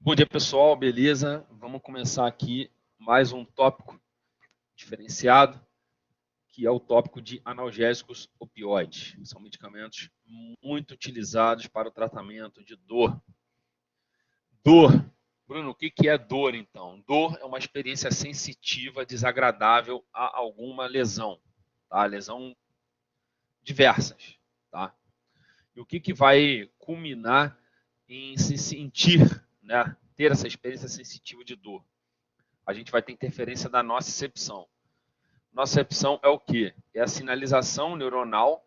Bom dia, pessoal, beleza? Vamos começar aqui mais um tópico diferenciado, que é o tópico de analgésicos opioides. São medicamentos muito utilizados para o tratamento de dor. Dor. Bruno, o que é dor, então? Dor é uma experiência sensitiva, desagradável a alguma lesão, tá? Lesão diversas, tá? E o que vai culminar em se sentir, né, ter essa experiência sensitiva de dor? A gente vai ter interferência da nocicepção. Nocicepção é o quê? É a sinalização neuronal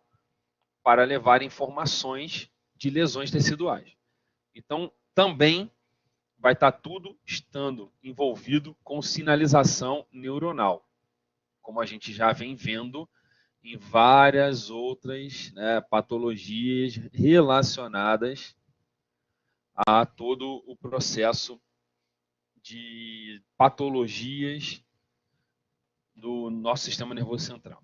para levar informações de lesões teciduais. Então, também vai estar tudo estando envolvido com sinalização neuronal, como a gente já vem vendo em várias outras, né, patologias relacionadas a todo o processo de patologias do nosso sistema nervoso central.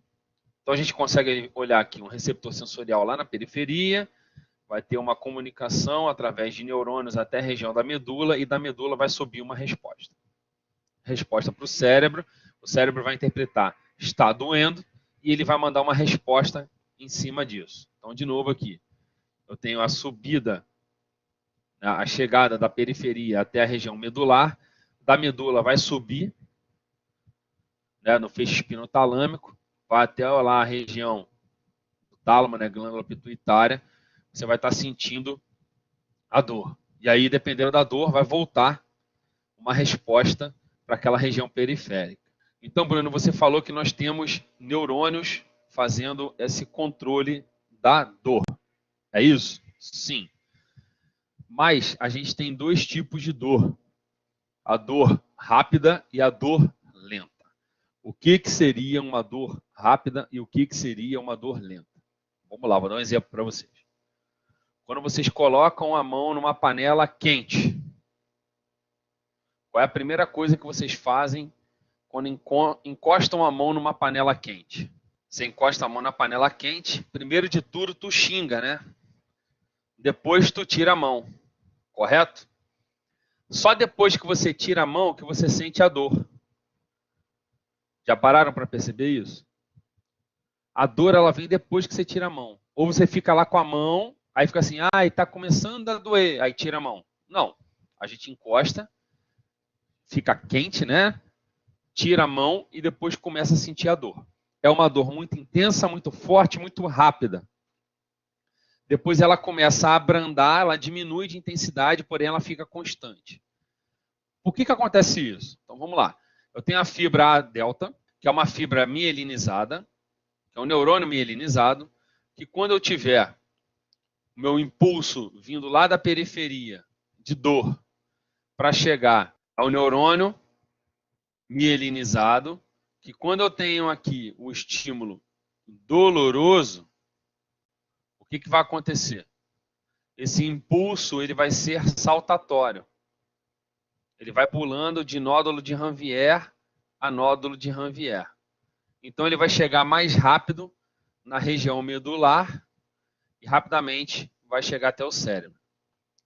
Então a gente consegue olhar aqui um receptor sensorial lá na periferia, vai ter uma comunicação através de neurônios até a região da medula, e da medula vai subir uma resposta. Resposta para o cérebro vai interpretar, está doendo, e ele vai mandar uma resposta em cima disso. Então, de novo aqui, eu tenho a subida, a chegada da periferia até a região medular, da medula vai subir, né, no feixe espinotalâmico, vai até lá a região do tálamo, né, glândula pituitária, você vai estar sentindo a dor. E aí, dependendo da dor, vai voltar uma resposta para aquela região periférica. Então, Bruno, você falou que nós temos neurônios fazendo esse controle da dor. É isso? Sim. Mas a gente tem dois tipos de dor. A dor rápida e a dor lenta. O que seria uma dor rápida e o que seria uma dor lenta? Vamos lá, vou dar um exemplo para vocês. Quando vocês colocam a mão numa panela quente, qual é a primeira coisa que vocês fazem quando encostam a mão numa panela quente? Você encosta a mão na panela quente, primeiro de tudo tu xinga, né? Depois tu tira a mão, correto? Só depois que você tira a mão que você sente a dor. Já pararam para perceber isso? A dor, ela vem depois que você tira a mão. Ou você fica lá com a mão, aí fica assim, ai, tá começando a doer, aí tira a mão. Não, a gente encosta, fica quente, né? Tira a mão e depois começa a sentir a dor. É uma dor muito intensa, muito forte, muito rápida. Depois ela começa a abrandar, ela diminui de intensidade, porém ela fica constante. Por que acontece isso? Então vamos lá. Eu tenho a fibra A delta, que é uma fibra mielinizada, que é um neurônio mielinizado, que quando eu tiver o meu impulso vindo lá da periferia de dor para chegar ao neurônio mielinizado, que quando eu tenho aqui o estímulo doloroso, o que vai acontecer? Esse impulso ele vai ser saltatório. Ele vai pulando de nódulo de Ranvier a nódulo de Ranvier. Então ele vai chegar mais rápido na região medular e rapidamente vai chegar até o cérebro.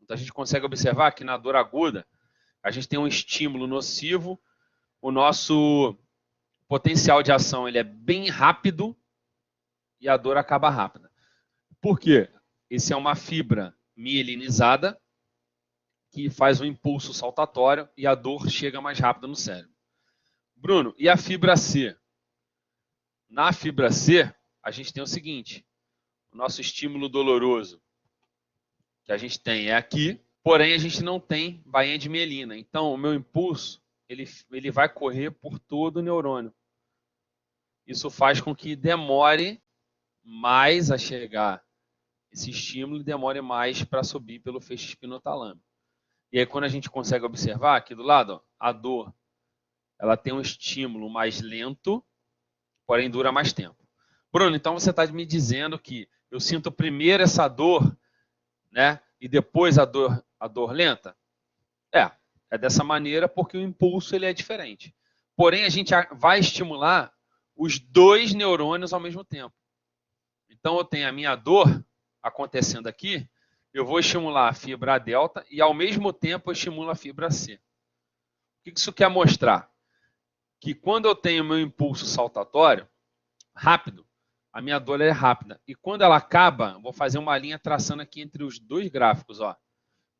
Então a gente consegue observar que na dor aguda a gente tem um estímulo nocivo, o nosso potencial de ação ele é bem rápido e a dor acaba rápida. Por quê? Esse é uma fibra mielinizada que faz um impulso saltatório e a dor chega mais rápido no cérebro. Bruno, e a fibra C? Na fibra C, a gente tem o seguinte, o nosso estímulo doloroso que a gente tem é aqui, porém a gente não tem bainha de mielina. Então, o meu impulso ele vai correr por todo o neurônio. Isso faz com que demore mais a chegar esse estímulo e demore mais para subir pelo feixe espinotalâmico. E aí, quando a gente consegue observar aqui do lado, ó, a dor ela tem um estímulo mais lento, porém dura mais tempo. Bruno, então você está me dizendo que eu sinto primeiro essa dor, né, e depois a dor lenta? É dessa maneira porque o impulso ele é diferente. Porém, a gente vai estimular os dois neurônios ao mesmo tempo. Então, eu tenho a minha dor acontecendo aqui eu vou estimular a fibra delta e, ao mesmo tempo, eu estimulo a fibra C. O que isso quer mostrar? Que quando eu tenho meu impulso saltatório, rápido, a minha dor é rápida. E quando ela acaba, vou fazer uma linha traçando aqui entre os dois gráficos. Ó.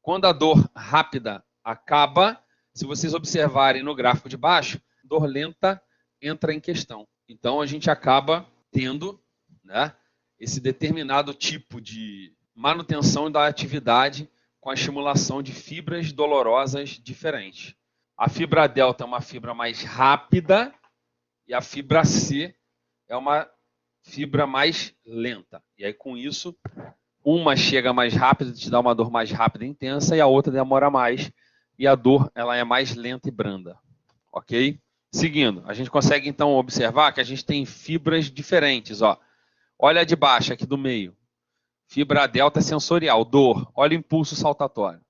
Quando a dor rápida acaba, se vocês observarem no gráfico de baixo, dor lenta entra em questão. Então, a gente acaba tendo, né, esse determinado tipo de manutenção da atividade com a estimulação de fibras dolorosas diferentes. A fibra delta é uma fibra mais rápida e a fibra C é uma fibra mais lenta. E aí, com isso, uma chega mais rápido, te dá uma dor mais rápida e intensa, e a outra demora mais, e a dor ela é mais lenta e branda. Ok? Seguindo, a gente consegue então observar que a gente tem fibras diferentes. Ó. Olha a de baixo, aqui do meio. Fibra delta sensorial, dor. Olha o impulso saltatório.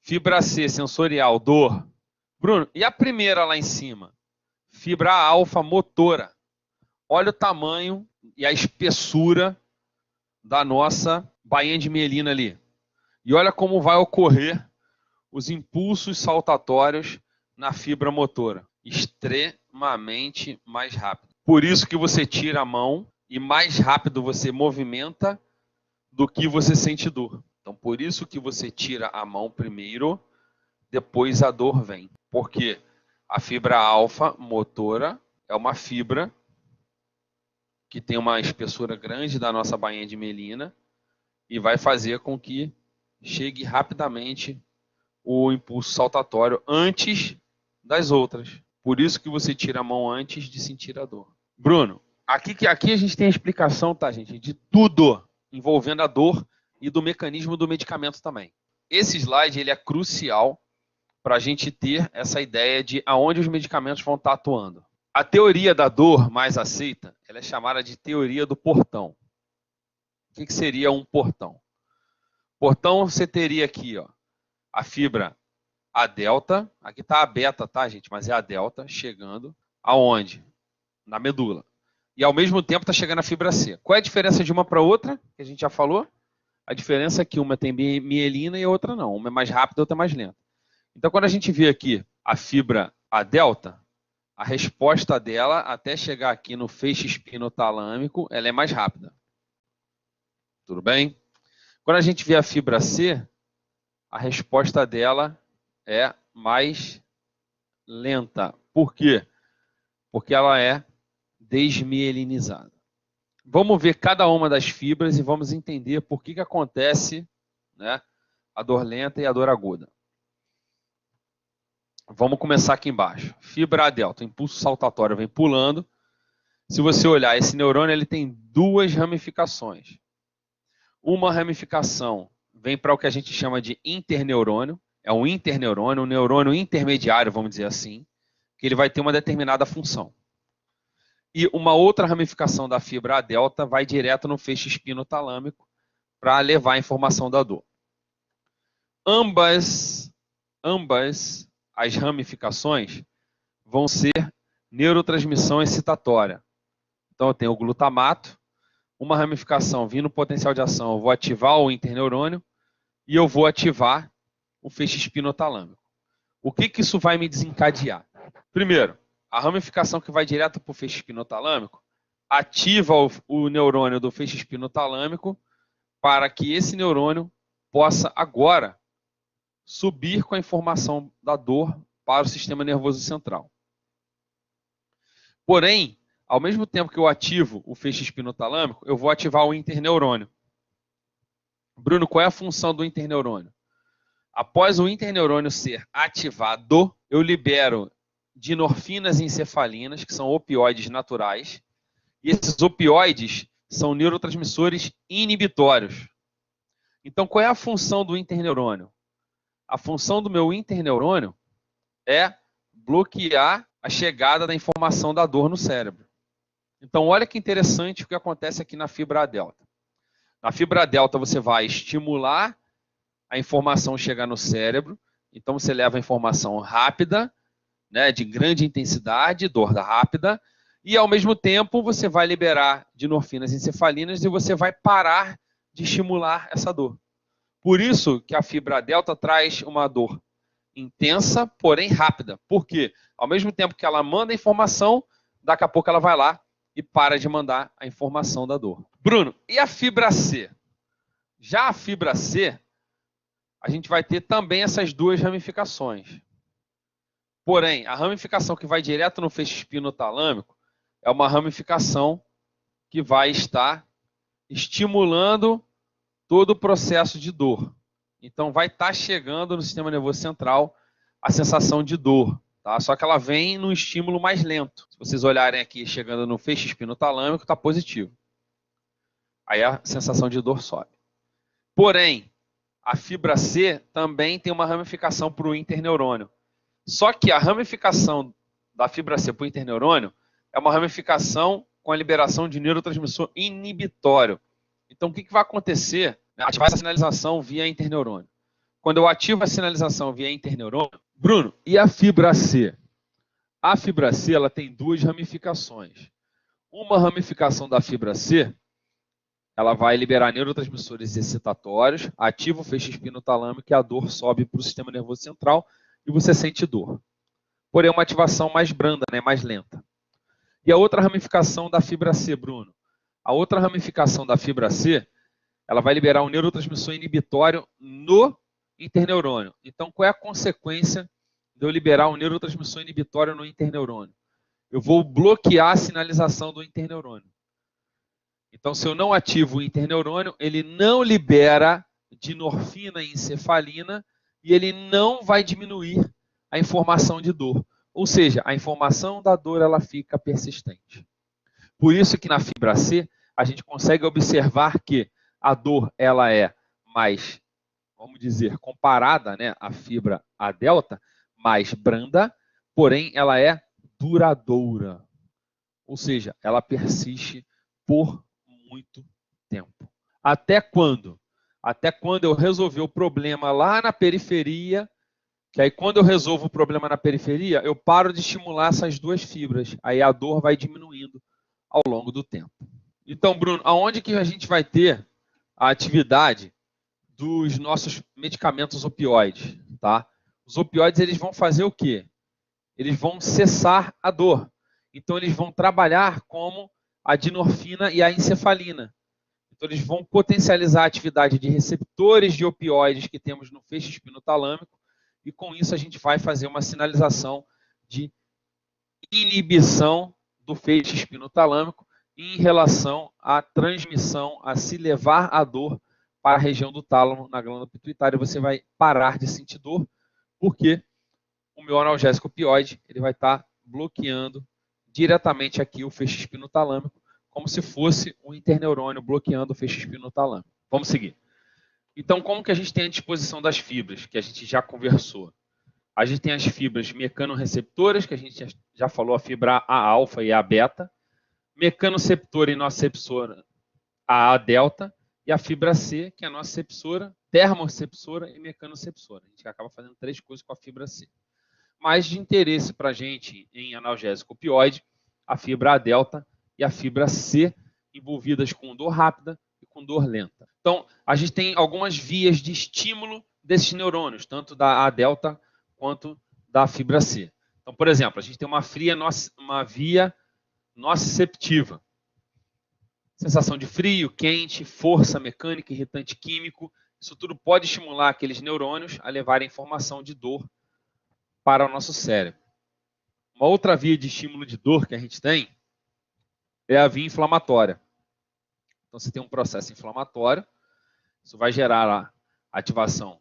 Fibra C sensorial, dor. Bruno, e a primeira lá em cima? Fibra alfa motora. Olha o tamanho e a espessura da nossa bainha de mielina ali. E olha como vai ocorrer os impulsos saltatórios na fibra motora. Extremamente mais rápido. Por isso que você tira a mão e mais rápido você movimenta do que você sente dor. Então, por isso que você tira a mão primeiro, depois a dor vem. Porque a fibra alfa motora é uma fibra que tem uma espessura grande da nossa bainha de mielina e vai fazer com que chegue rapidamente o impulso saltatório antes das outras. Por isso que você tira a mão antes de sentir a dor. Bruno, aqui a gente tem a explicação, tá, gente, de tudo envolvendo a dor e do mecanismo do medicamento também. Esse slide ele é crucial para a gente ter essa ideia de aonde os medicamentos vão estar atuando. A teoria da dor mais aceita, ela é chamada de teoria do portão. O que seria um portão? Portão você teria aqui, ó, a fibra A delta, aqui está a beta, tá, gente? Mas é a delta chegando aonde? Na medula. E ao mesmo tempo está chegando a fibra C. Qual é a diferença de uma para outra? Que a gente já falou. A diferença é que uma tem mielina e a outra não. Uma é mais rápida, a outra é mais lenta. Então, quando a gente vê aqui a fibra A delta, a resposta dela até chegar aqui no feixe espinotalâmico, ela é mais rápida. Tudo bem? Quando a gente vê a fibra C, a resposta dela é mais lenta. Por quê? Porque ela é desmielinizada. Vamos ver cada uma das fibras e vamos entender por que acontece, né, a dor lenta e a dor aguda. Vamos começar aqui embaixo. Fibra A delta, impulso saltatório vem pulando. Se você olhar, esse neurônio ele tem duas ramificações. Uma ramificação vem para o que a gente chama de interneurônio. É um interneurônio, um neurônio intermediário, vamos dizer assim, que ele vai ter uma determinada função. E uma outra ramificação da fibra A delta vai direto no feixe espinotalâmico para levar a informação da dor. Ambas as ramificações vão ser neurotransmissão excitatória. Então eu tenho o glutamato, uma ramificação vindo no potencial de ação, eu vou ativar o interneurônio e eu vou ativar o feixe espinotalâmico. O que isso vai me desencadear? Primeiro, a ramificação que vai direto para o feixe espinotalâmico ativa o neurônio do feixe espinotalâmico para que esse neurônio possa agora subir com a informação da dor para o sistema nervoso central. Porém, ao mesmo tempo que eu ativo o feixe espinotalâmico, eu vou ativar o interneurônio. Bruno, qual é a função do interneurônio? Após o interneurônio ser ativado, eu libero dinorfinas e encefalinas, que são opioides naturais, e esses opioides são neurotransmissores inibitórios. Então, qual é a função do interneurônio? A função do meu interneurônio é bloquear a chegada da informação da dor no cérebro. Então, olha que interessante o que acontece aqui na fibra A delta. Na fibra A delta, você vai estimular a informação chegar no cérebro, então você leva a informação rápida, né, de grande intensidade, dor rápida, e ao mesmo tempo você vai liberar dinorfinas e encefalinas e você vai parar de estimular essa dor. Por isso que a fibra delta traz uma dor intensa, porém rápida. Por quê? Ao mesmo tempo que ela manda a informação, daqui a pouco ela vai lá e para de mandar a informação da dor. Bruno, e a fibra C? Já a fibra C, a gente vai ter também essas duas ramificações. Porém, a ramificação que vai direto no feixe espinotalâmico é uma ramificação que vai estar estimulando todo o processo de dor. Então, vai estar chegando no sistema nervoso central a sensação de dor, tá? Só que ela vem num estímulo mais lento. Se vocês olharem aqui, chegando no feixe espinotalâmico, está positivo. Aí a sensação de dor sobe. Porém, a fibra C também tem uma ramificação para o interneurônio. Só que a ramificação da fibra C para o interneurônio é uma ramificação com a liberação de neurotransmissor inibitório. Então, o que vai acontecer? Ativar essa sinalização via interneurônio. Quando eu ativo a sinalização via interneurônio, Bruno, e a fibra C? A fibra C ela tem duas ramificações. Uma ramificação da fibra C, ela vai liberar neurotransmissores excitatórios, ativa o feixe espinotalâmico e a dor sobe para o sistema nervoso central e você sente dor. Porém, é uma ativação mais branda, né, mais lenta. E a outra ramificação da fibra C, Bruno? A outra ramificação da fibra C, ela vai liberar um neurotransmissor inibitório no interneurônio. Então, qual é a consequência de eu liberar um neurotransmissor inibitório no interneurônio? Eu vou bloquear a sinalização do interneurônio. Então, se eu não ativo o interneurônio, ele não libera dinorfina e encefalina e ele não vai diminuir a informação de dor. Ou seja, a informação da dor ela fica persistente. Por isso que na fibra C, a gente consegue observar que a dor ela é mais, vamos dizer, comparada, né, à fibra A delta, mais branda, porém ela é duradoura. Ou seja, ela persiste por muito tempo. Até quando? Até quando eu resolver o problema lá na periferia, que aí quando eu resolvo o problema na periferia, eu paro de estimular essas duas fibras. Aí a dor vai diminuindo ao longo do tempo. Então, Bruno, aonde que a gente vai ter a atividade dos nossos medicamentos opioides, tá? Os opioides, eles vão fazer o quê? Eles vão cessar a dor. Então, eles vão trabalhar como a dinorfina e a encefalina. Então, eles vão potencializar a atividade de receptores de opioides que temos no feixe espinotalâmico e, com isso, a gente vai fazer uma sinalização de inibição do feixe espinotalâmico em relação à transmissão, a se levar a dor para a região do tálamo, na glândula pituitária. Você vai parar de sentir dor, porque o meu analgésico opioide ele vai estar bloqueando diretamente aqui o feixe espinotalâmico, como se fosse um interneurônio bloqueando o feixe espinotalâmico. Vamos seguir. Então, como que a gente tem a disposição das fibras, que a gente já conversou? A gente tem as fibras mecanoreceptoras, que a gente já falou, a fibra A-alfa e a beta, mecanoceptora e nocepsora, a A-delta, e a fibra C, que é a nocepsora, termocepsora e mecanocepsora. A gente acaba fazendo três coisas com a fibra C. Mas de interesse para a gente em analgésico opioide, a fibra A-delta e a fibra C, envolvidas com dor rápida e com dor lenta. Então, a gente tem algumas vias de estímulo desses neurônios, tanto da A-delta quanto da fibra C. Então, por exemplo, a gente tem uma via nociceptiva. Sensação de frio, quente, força mecânica, irritante químico. Isso tudo pode estimular aqueles neurônios a levarem informação de dor para o nosso cérebro. Uma outra via de estímulo de dor que a gente tem é a via inflamatória. Então, você tem um processo inflamatório, isso vai gerar a ativação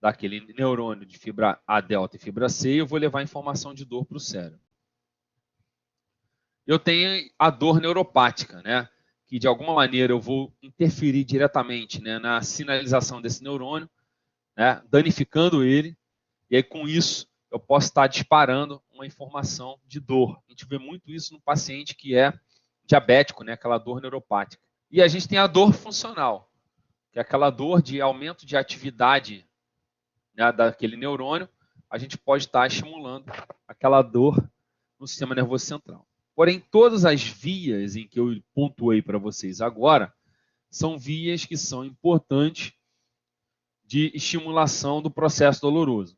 daquele neurônio de fibra A delta e fibra C, e eu vou levar informação de dor para o cérebro. Eu tenho a dor neuropática, né? Que de alguma maneira eu vou interferir diretamente, né, na sinalização desse neurônio, né, danificando ele, e aí com isso eu posso estar disparando uma informação de dor. A gente vê muito isso no paciente que é diabético, né, aquela dor neuropática. E a gente tem a dor funcional, que é aquela dor de aumento de atividade, né, daquele neurônio. A gente pode estar estimulando aquela dor no sistema nervoso central. Porém, todas as vias em que eu pontuei para vocês agora são vias que são importantes de estimulação do processo doloroso.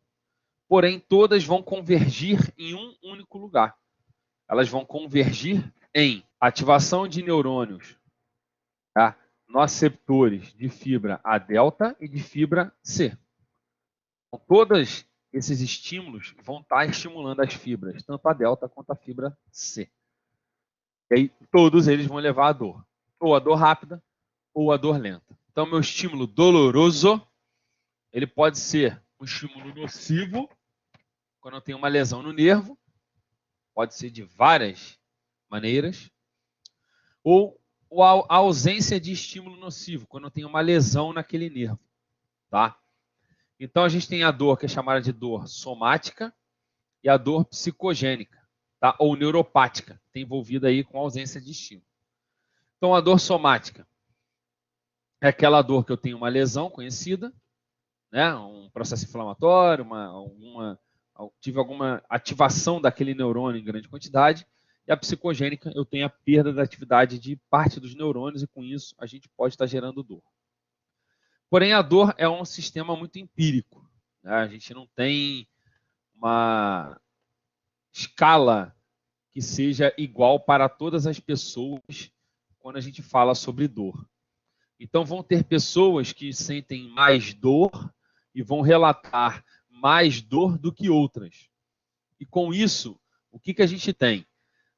Porém, todas vão convergir em um único lugar. Elas vão convergir em ativação de neurônios, tá, noceptores de fibra A delta e de fibra C. Então, todos esses estímulos vão estar estimulando as fibras, tanto a delta quanto a fibra C. E aí, todos eles vão levar à dor. Ou a dor rápida, ou a dor lenta. Então, meu estímulo doloroso, ele pode ser um estímulo nocivo, quando eu tenho uma lesão no nervo, pode ser de várias maneiras, ou a ausência de estímulo nocivo, quando eu tenho uma lesão naquele nervo, tá? Então, a gente tem a dor que é chamada de dor somática e a dor psicogênica, tá? Ou neuropática, que está envolvida aí com a ausência de estímulo. Então, a dor somática é aquela dor que eu tenho uma lesão conhecida, né? Um processo inflamatório, tive alguma ativação daquele neurônio em grande quantidade, e a psicogênica, eu tenho a perda da atividade de parte dos neurônios, e com isso a gente pode estar gerando dor. Porém, a dor é um sistema muito empírico, né? A gente não tem uma escala que seja igual para todas as pessoas quando a gente fala sobre dor. Então, vão ter pessoas que sentem mais dor e vão relatar mais dor do que outras. E com isso, o que a gente tem?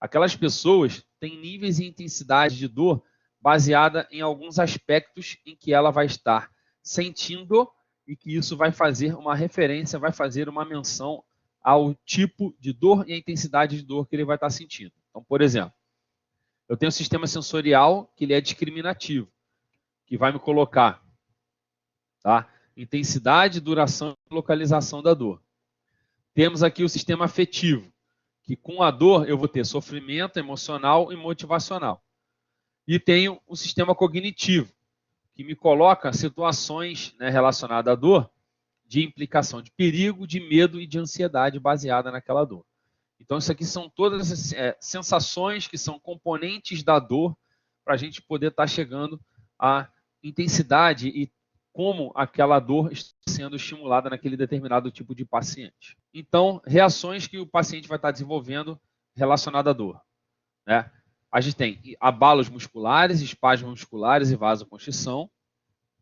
Aquelas pessoas têm níveis e intensidade de dor baseada em alguns aspectos em que ela vai estar sentindo e que isso vai fazer uma referência, vai fazer uma menção ao tipo de dor e a intensidade de dor que ele vai estar sentindo. Então, por exemplo, eu tenho um sistema sensorial que ele é discriminativo, que vai me colocar, tá, intensidade, duração e localização da dor. Temos aqui o sistema afetivo, que com a dor eu vou ter sofrimento emocional e motivacional. E tenho o sistema cognitivo, que me coloca situações, né, relacionadas à dor, de implicação de perigo, de medo e de ansiedade baseada naquela dor. Então, isso aqui são todas as sensações que são componentes da dor para a gente poder estar chegando à intensidade e como aquela dor está sendo estimulada naquele determinado tipo de paciente. Então, reações que o paciente vai estar desenvolvendo relacionadas à dor, né? A gente tem abalos musculares, espasmos musculares e vasoconstrição,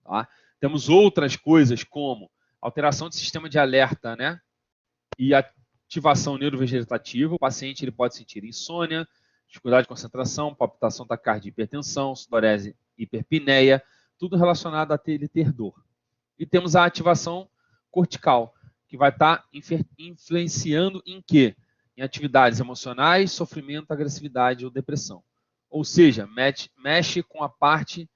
tá? Temos outras coisas como alteração do sistema de alerta, né? E ativação neurovegetativa. O paciente ele pode sentir insônia, dificuldade de concentração, palpitação taquicárdia, hipertensão, sudorese, hiperpneia, tudo relacionado a ele ter dor. E temos a ativação cortical, que vai estar influenciando em quê? Em atividades emocionais, sofrimento, agressividade ou depressão. Ou seja, mexe com a parte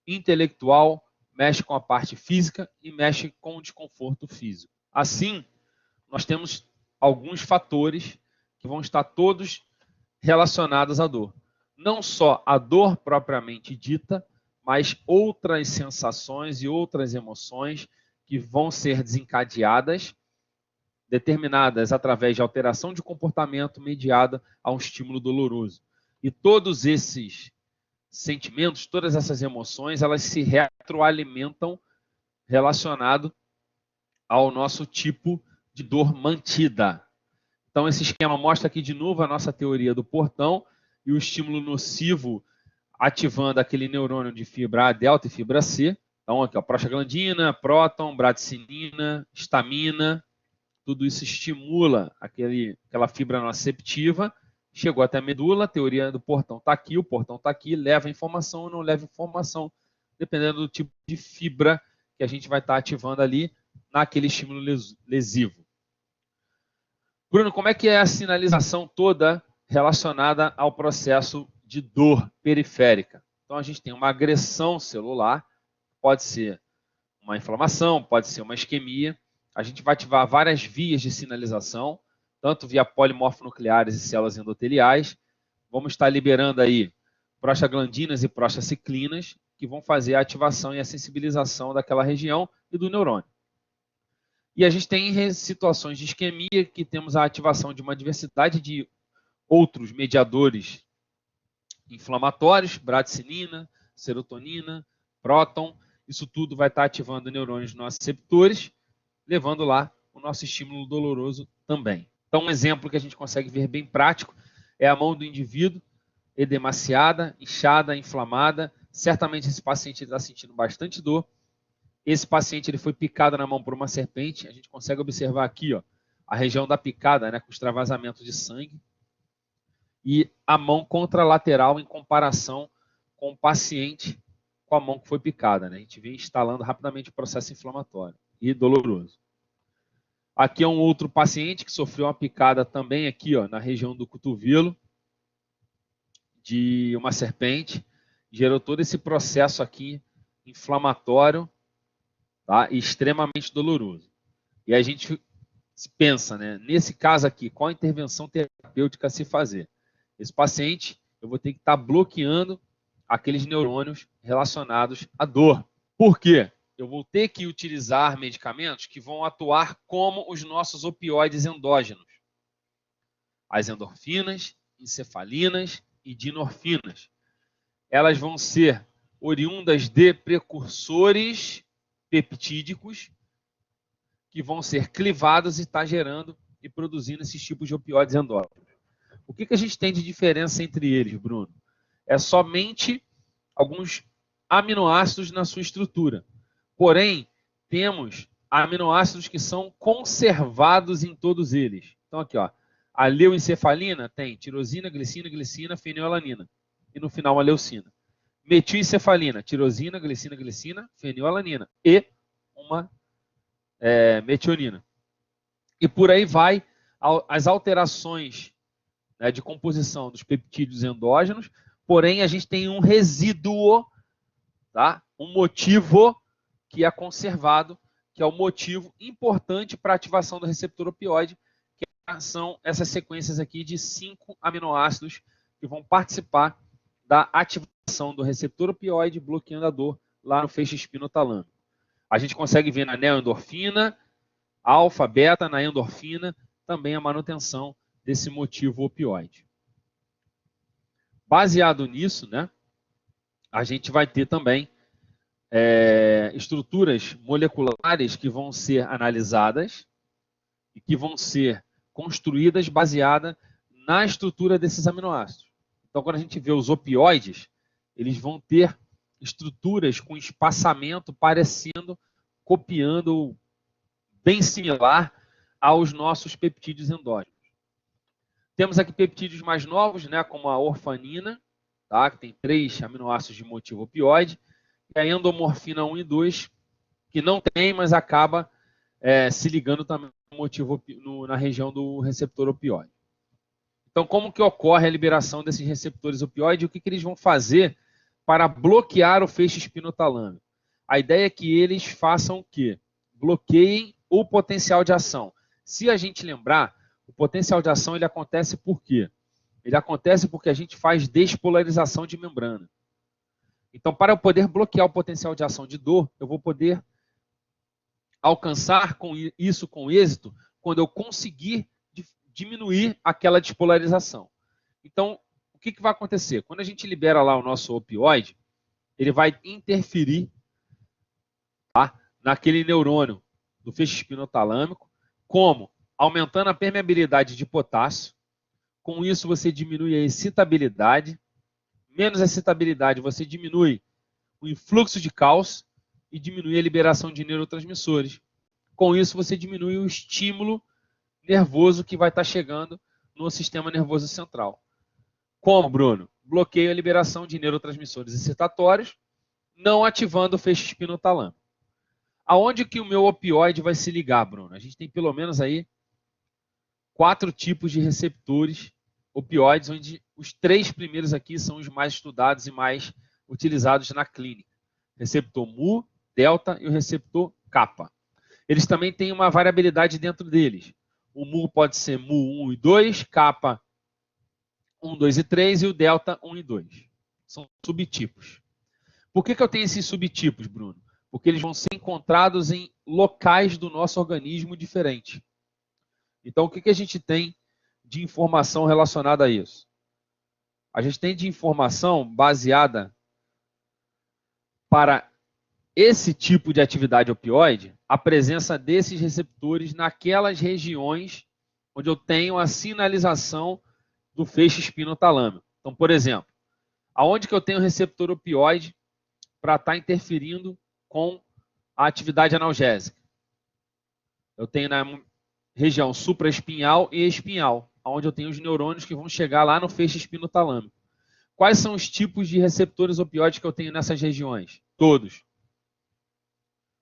intelectual, mexe com a parte física e mexe com o desconforto físico. Assim, nós temos alguns fatores que vão estar todos relacionados à dor. Não só a dor propriamente dita, mas outras sensações e outras emoções que vão ser desencadeadas, determinadas através de alteração de comportamento mediada a um estímulo doloroso. E todos esses sentimentos, todas essas emoções, elas se retroalimentam relacionado ao nosso tipo de dor mantida. Então, esse esquema mostra aqui de novo a nossa teoria do portão e o estímulo nocivo ativando aquele neurônio de fibra A delta e fibra C. Então, aqui, ó, prostaglandina, próton, bradicinina, histamina, tudo isso estimula aquela fibra noceptiva. Chegou até a medula, a teoria do portão está aqui, o portão está aqui, leva informação ou não leva informação, dependendo do tipo de fibra que a gente vai estar ativando ali naquele estímulo lesivo. Bruno, como é que é a sinalização toda relacionada ao processo de dor periférica? Então, a gente tem uma agressão celular, pode ser uma inflamação, pode ser uma isquemia. A gente vai ativar várias vias de sinalização, tanto via polimorfonucleares e células endoteliais. Vamos estar liberando aí prostaglandinas e prostaciclinas, que vão fazer a ativação e a sensibilização daquela região e do neurônio. E a gente tem situações de isquemia que temos a ativação de uma diversidade de outros mediadores inflamatórios, bradicinina, serotonina, próton, Isso tudo vai estar ativando neurônios nociceptores, levando lá o nosso estímulo doloroso também. Então, um exemplo que a gente consegue ver bem prático é a mão do indivíduo, edemaciada, inchada, inflamada. Certamente esse paciente está sentindo bastante dor. Esse paciente ele foi picado na mão por uma serpente. A gente consegue observar aqui, ó, a região da picada, né, com extravasamento de sangue. E a mão contralateral em comparação com o paciente com a mão que foi picada, né? A gente vem instalando rapidamente o processo inflamatório e doloroso. Aqui é um outro paciente que sofreu uma picada também aqui, ó, na região do cotovelo de uma serpente. Gerou todo esse processo aqui inflamatório, tá? E extremamente doloroso. E a gente pensa, né? Nesse caso aqui, qual a intervenção terapêutica a se fazer? Esse paciente, eu vou ter que estar bloqueando aqueles neurônios relacionados à dor. Por quê? Eu vou ter que utilizar medicamentos que vão atuar como os nossos opioides endógenos. As endorfinas, encefalinas e dinorfinas. Elas vão ser oriundas de precursores peptídicos que vão ser clivados e estar gerando e produzindo esses tipos de opioides endógenos. O que a gente tem de diferença entre eles, Bruno? É somente alguns aminoácidos na sua estrutura. Porém, temos aminoácidos que são conservados em todos eles. Então, aqui, ó, a leuencefalina tem tirosina, glicina, glicina, fenilalanina. E no final, a leucina. Metilencefalina, tirosina, glicina, glicina, fenilalanina. E uma metionina. E por aí vai as alterações, né, de composição dos peptídeos endógenos, porém a gente tem um resíduo, tá? Um motivo que é conservado, que é o motivo importante para a ativação do receptor opioide, que são essas sequências aqui de 5 aminoácidos que vão participar da ativação do receptor opioide, bloqueando a dor lá no feixe espinotalâmico. A gente consegue ver na neoendorfina, alfa, beta, na endorfina, também a manutenção desse motivo opioide. Baseado nisso, né, a gente vai ter também estruturas moleculares que vão ser analisadas e que vão ser construídas baseada na estrutura desses aminoácidos. Então, quando a gente vê os opioides, eles vão ter estruturas com espaçamento parecendo, copiando, bem similar aos nossos peptídeos endógenos. Temos aqui peptídeos mais novos, né, como a orfanina, tá, que tem 3 aminoácidos de motivo opioide, e a endomorfina 1 e 2, que não tem, mas acaba se ligando também no motivo, na região do receptor opioide. Então, como que ocorre a liberação desses receptores opioides e o que eles vão fazer para bloquear o feixe espinotalâmico? A ideia é que eles façam o quê? Bloqueiem o potencial de ação. Se a gente lembrar, o potencial de ação ele acontece por quê? Ele acontece porque a gente faz despolarização de membrana. Então, para eu poder bloquear o potencial de ação de dor, eu vou poder alcançar isso com êxito quando eu conseguir diminuir aquela despolarização. Então, o que vai acontecer? Quando a gente libera lá o nosso opioide, ele vai interferir, tá, naquele neurônio do feixe espinotalâmico, como? Aumentando a permeabilidade de potássio. Com isso, você diminui a excitabilidade. Menos excitabilidade, você diminui o influxo de cálcio e diminui a liberação de neurotransmissores. Com isso, você diminui o estímulo nervoso que vai estar chegando no sistema nervoso central. Como, Bruno? Bloqueia a liberação de neurotransmissores excitatórios, não ativando o feixe espinotalâmico. Aonde que o meu opioide vai se ligar, Bruno? A gente tem pelo menos aí 4 tipos de receptores opioides, onde os 3 primeiros aqui são os mais estudados e mais utilizados na clínica. Receptor mu, delta e o receptor kappa. Eles também têm uma variabilidade dentro deles. O mu pode ser mu 1 e 2, kappa 1, 2 e 3 e o delta 1 e 2. São subtipos. Por que eu tenho esses subtipos, Bruno? Porque eles vão ser encontrados em locais do nosso organismo diferentes. Então, o que a gente tem de informação relacionada a isso? A gente tem de informação baseada para esse tipo de atividade opioide, a presença desses receptores naquelas regiões onde eu tenho a sinalização do feixe espinotalâmico. Então, por exemplo, aonde que eu tenho receptor opioide para estar interferindo com a atividade analgésica? Eu tenho na região supraespinhal e espinhal, onde eu tenho os neurônios que vão chegar lá no feixe espinotalâmico. Quais são os tipos de receptores opioides que eu tenho nessas regiões? Todos.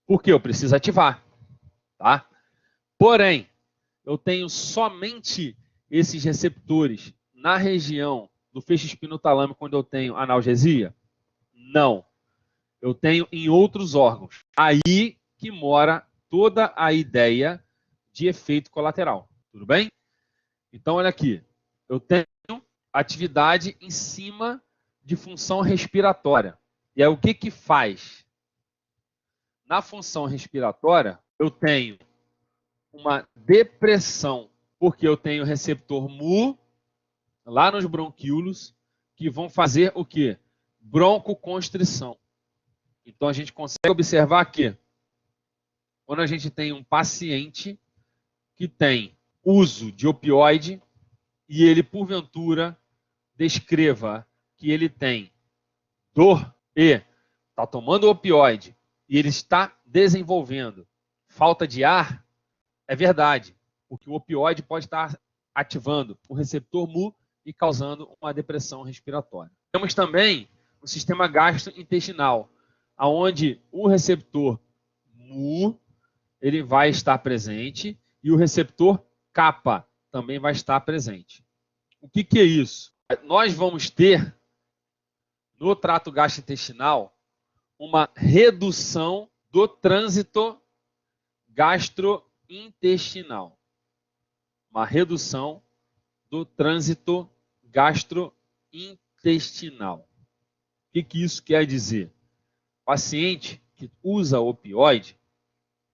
Porque eu preciso ativar, tá? Porém, eu tenho somente esses receptores na região do feixe espinotalâmico quando eu tenho analgesia? Não. Eu tenho em outros órgãos. Aí que mora toda a ideia de efeito colateral. Tudo bem? Então, olha aqui. Eu tenho atividade em cima de função respiratória. E aí, o que que faz? Na função respiratória, eu tenho uma depressão, porque eu tenho receptor mu lá nos bronquíolos, que vão fazer o quê? Broncoconstrição. Então, a gente consegue observar que quando a gente tem um paciente que tem uso de opioide e ele, porventura, descreva que ele tem dor e está tomando opioide e ele está desenvolvendo falta de ar, é verdade, porque o opioide pode estar ativando o receptor mu e causando uma depressão respiratória. Temos também o sistema gastrointestinal, onde o receptor mu ele vai estar presente e o receptor kappa também vai estar presente. O que que é isso? Nós vamos ter no trato gastrointestinal uma redução do trânsito gastrointestinal. Uma redução do trânsito gastrointestinal. O que que isso quer dizer? O paciente que usa opioide,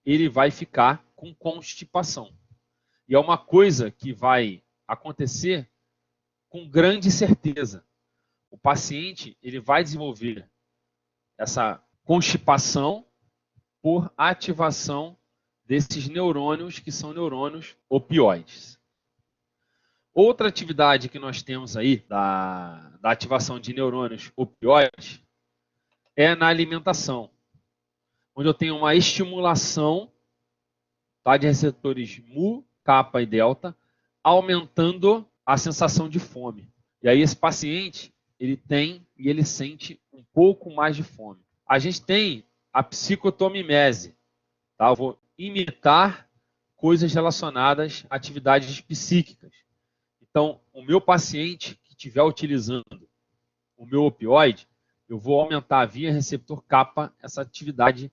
ele vai ficar com constipação. E é uma coisa que vai acontecer com grande certeza. O paciente ele vai desenvolver essa constipação por ativação desses neurônios que são neurônios opioides. Outra atividade que nós temos aí da ativação de neurônios opioides é na alimentação, onde eu tenho uma estimulação, tá, de receptores mu, kappa e delta, aumentando a sensação de fome. E aí esse paciente ele tem e ele sente um pouco mais de fome. A gente tem a psicotomimese, tá? Eu vou imitar coisas relacionadas a atividades psíquicas. Então, o meu paciente que estiver utilizando o meu opioide, eu vou aumentar via receptor kappa essa atividade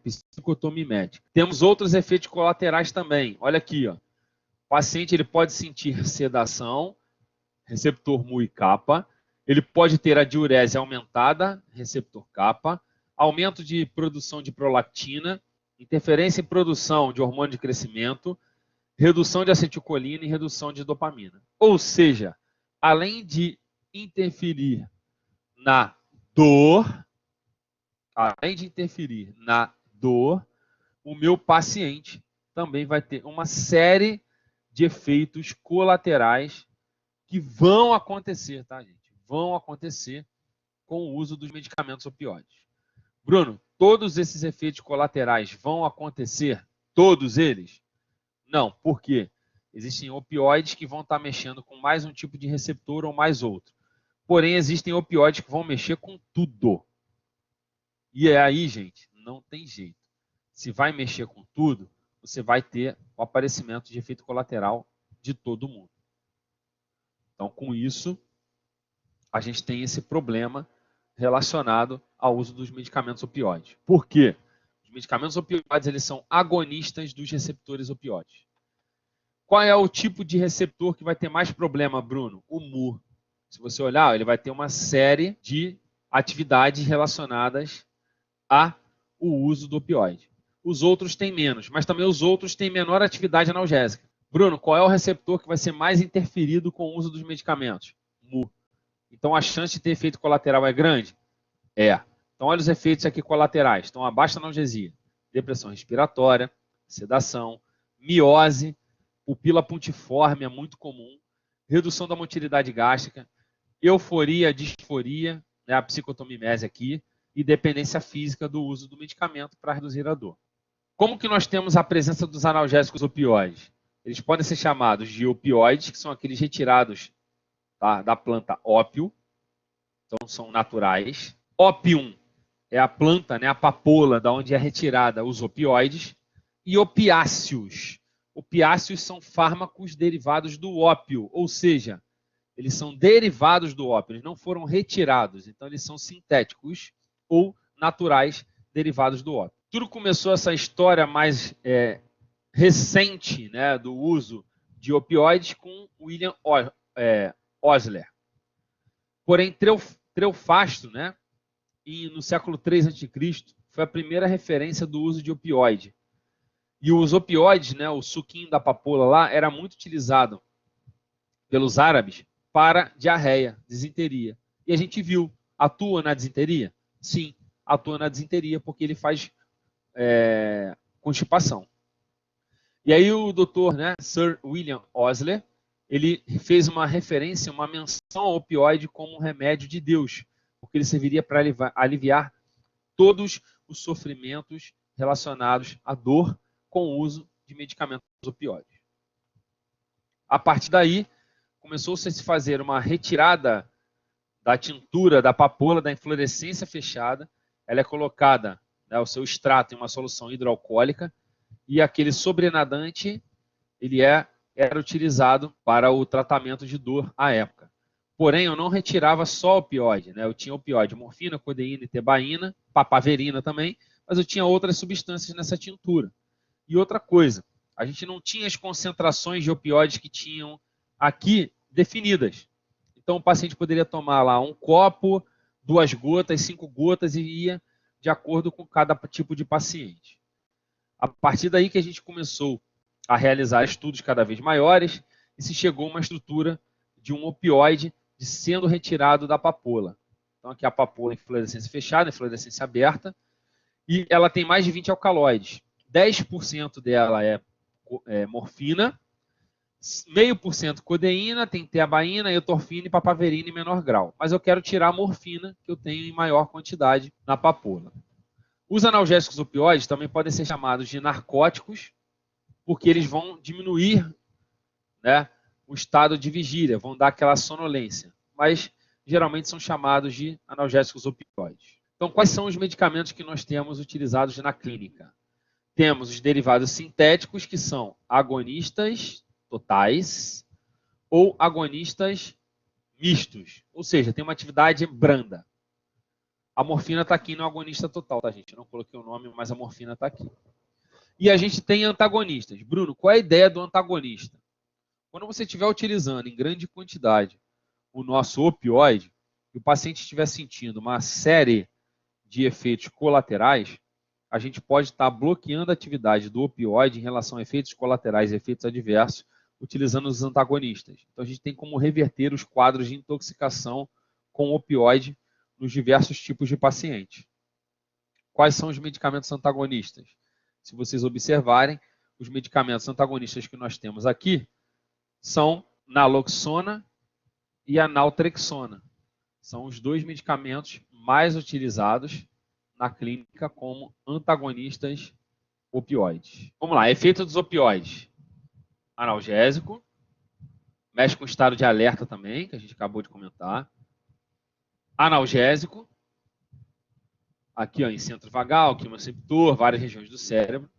psicotomimética. Temos outros efeitos colaterais também. Olha aqui, ó. O paciente ele pode sentir sedação, receptor mu e kappa. Ele pode ter a diurese aumentada, receptor kappa, aumento de produção de prolactina, interferência em produção de hormônio de crescimento, redução de acetilcolina e redução de dopamina. Ou seja, além de interferir na dor, o meu paciente também vai ter uma série de efeitos colaterais que vão acontecer, tá, gente? Vão acontecer com o uso dos medicamentos opioides. Bruno, todos esses efeitos colaterais vão acontecer? Todos eles? Não, por quê? Existem opioides que vão estar mexendo com mais um tipo de receptor ou mais outro. Porém, existem opioides que vão mexer com tudo. E é aí, gente, não tem jeito. Se vai mexer com tudo, você vai ter o aparecimento de efeito colateral de todo mundo. Então, com isso, a gente tem esse problema relacionado ao uso dos medicamentos opioides. Por quê? Os medicamentos opioides eles são agonistas dos receptores opioides. Qual é o tipo de receptor que vai ter mais problema, Bruno? O mu. Se você olhar, ele vai ter uma série de atividades relacionadas ao uso do opioide. Os outros têm menos, mas também os outros têm menor atividade analgésica. Bruno, qual é o receptor que vai ser mais interferido com o uso dos medicamentos? Mu. Então a chance de ter efeito colateral é grande? É. Então, olha os efeitos aqui colaterais. Então, a baixa analgesia, depressão respiratória, sedação, miose, pupila pontiforme é muito comum, redução da motilidade gástrica, euforia, disforia, né, a psicotomimese aqui, e dependência física do uso do medicamento para reduzir a dor. Como que nós temos a presença dos analgésicos opioides? Eles podem ser chamados de opioides, que são aqueles retirados, tá, da planta ópio, então são naturais. Opium é a planta, né, a papoula, da onde é retirada os opioides. E opiáceos. Opiáceos são fármacos derivados do ópio, ou seja, eles são derivados do ópio, eles não foram retirados, então eles são sintéticos ou naturais derivados do ópio. Tudo começou essa história mais recente, né, do uso de opioides com William Osler. Porém, Treofasto, né, no século III a.C., foi a primeira referência do uso de opioide. E os opioides, né, o suquinho da papoula lá, era muito utilizado pelos árabes para diarreia, disenteria. E a gente viu, atua na disenteria? Sim, atua na disenteria porque ele faz constipação. E aí o doutor, né, Sir William Osler, ele fez uma referência, uma menção ao opioide como um remédio de Deus, porque ele serviria para aliviar todos os sofrimentos relacionados à dor com o uso de medicamentos opioides. A partir daí, começou-se a se fazer uma retirada da tintura, da papoula, da inflorescência fechada. Ela é colocada, né, o seu extrato em uma solução hidroalcoólica e aquele sobrenadante ele era utilizado para o tratamento de dor à época. Porém, eu não retirava só opioide, né? Eu tinha opioide, morfina, codeína e tebaína, papaverina também, mas eu tinha outras substâncias nessa tintura. E outra coisa, a gente não tinha as concentrações de opioides que tinham aqui definidas. Então, o paciente poderia tomar lá um copo, 2 gotas, 5 gotas e ia de acordo com cada tipo de paciente. A partir daí que a gente começou a realizar estudos cada vez maiores e se chegou a uma estrutura de um opioide sendo retirado da papoula. Então, aqui a papoula em inflorescência fechada, inflorescência aberta, e ela tem mais de 20 alcaloides. 10% dela é morfina, 0,5% codeína, tem teabaína, eutorfina e papaverina em menor grau. Mas eu quero tirar a morfina, que eu tenho em maior quantidade na papoula. Os analgésicos opioides também podem ser chamados de narcóticos, porque eles vão diminuir, né, o estado de vigília, vão dar aquela sonolência. Mas geralmente são chamados de analgésicos opioides. Então, quais são os medicamentos que nós temos utilizados na clínica? Temos os derivados sintéticos, que são agonistas totais ou agonistas mistos, ou seja, tem uma atividade branda. A morfina está aqui no agonista total, tá, gente? Eu não coloquei o nome, mas a morfina está aqui. E a gente tem antagonistas. Bruno, qual é a ideia do antagonista? Quando você estiver utilizando em grande quantidade o nosso opioide, e o paciente estiver sentindo uma série de efeitos colaterais, a gente pode estar bloqueando a atividade do opioide em relação a efeitos colaterais e efeitos adversos, utilizando os antagonistas. Então, a gente tem como reverter os quadros de intoxicação com opioide nos diversos tipos de pacientes. Quais são os medicamentos antagonistas? Se vocês observarem, os medicamentos antagonistas que nós temos aqui são naloxona e a naltrexona. São os 2 medicamentos mais utilizados na clínica como antagonistas opioides. Vamos lá, efeito dos opioides. Analgésico, mexe com o estado de alerta também, que a gente acabou de comentar. Analgésico, aqui ó, em centro vagal, quimioreceptor, várias regiões do cérebro.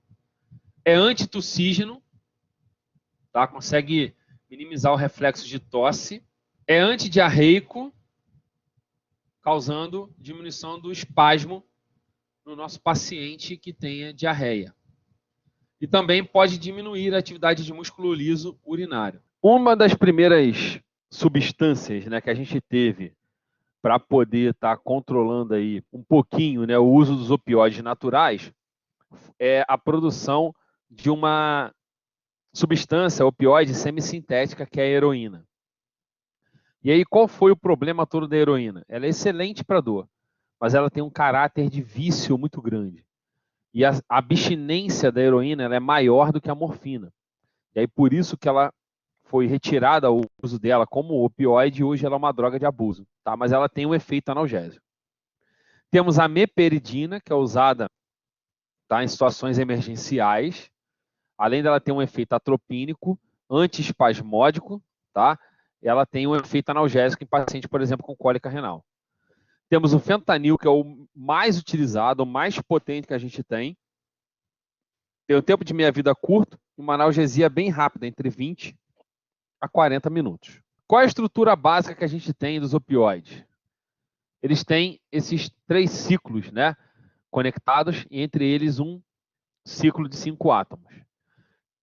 É antitussígeno, tá? Consegue minimizar o reflexo de tosse. É antidiarreico, causando diminuição do espasmo no nosso paciente que tenha diarreia. E também pode diminuir a atividade de músculo liso urinário. Uma das primeiras substâncias, né, que a gente teve para poder estar controlando aí um pouquinho, né, o uso dos opioides naturais é a produção de uma substância opioide semissintética, que é a heroína. E aí, qual foi o problema todo da heroína? Ela é excelente para dor, mas ela tem um caráter de vício muito grande. E a abstinência da heroína ela é maior do que a morfina. E aí por isso que ela foi retirada o uso dela como opioide e hoje ela é uma droga de abuso, tá? Mas ela tem um efeito analgésico. Temos a meperidina, que é usada, tá, em situações emergenciais. Além dela ter um efeito atropínico, antiespasmódico, tá? Ela tem um efeito analgésico em paciente, por exemplo, com cólica renal. Temos o fentanil, que é o mais utilizado, o mais potente que a gente tem. Tem um tempo de meia-vida curto e uma analgesia bem rápida, entre 20 a 40 minutos. Qual é a estrutura básica que a gente tem dos opioides? Eles têm esses 3 ciclos, né, conectados, e entre eles um ciclo de 5 átomos.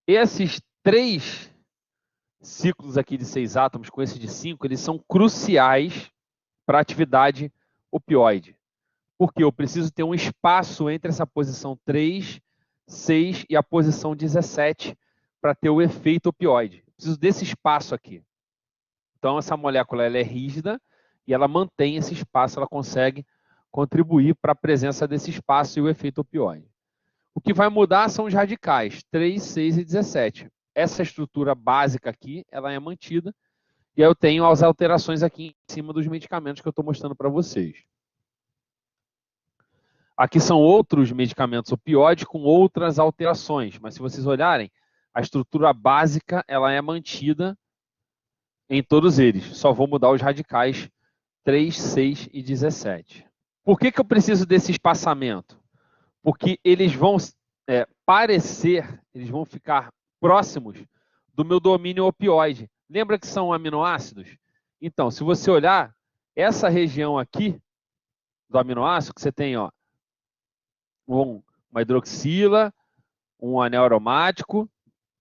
Esses 3 ciclos aqui de 6 átomos, com esse de 5, eles são cruciais para a atividade opioide. Porque eu preciso ter um espaço entre essa posição 3, 6 e a posição 17 para ter o efeito opioide. Eu preciso desse espaço aqui. Então, essa molécula ela é rígida e ela mantém esse espaço, ela consegue contribuir para a presença desse espaço e o efeito opioide. O que vai mudar são os radicais, 3, 6 e 17. Essa estrutura básica aqui, ela é mantida, e aí eu tenho as alterações aqui em cima dos medicamentos que eu estou mostrando para vocês. Aqui são outros medicamentos opioides com outras alterações, mas se vocês olharem, a estrutura básica ela é mantida em todos eles. Só vou mudar os radicais 3, 6 e 17. Por que eu preciso desse espaçamento? Porque eles vão parecer, eles vão ficar próximos do meu domínio opioide. Lembra que são aminoácidos? Então, se você olhar, essa região aqui do aminoácido, que você tem ó, uma hidroxila, um anel aromático,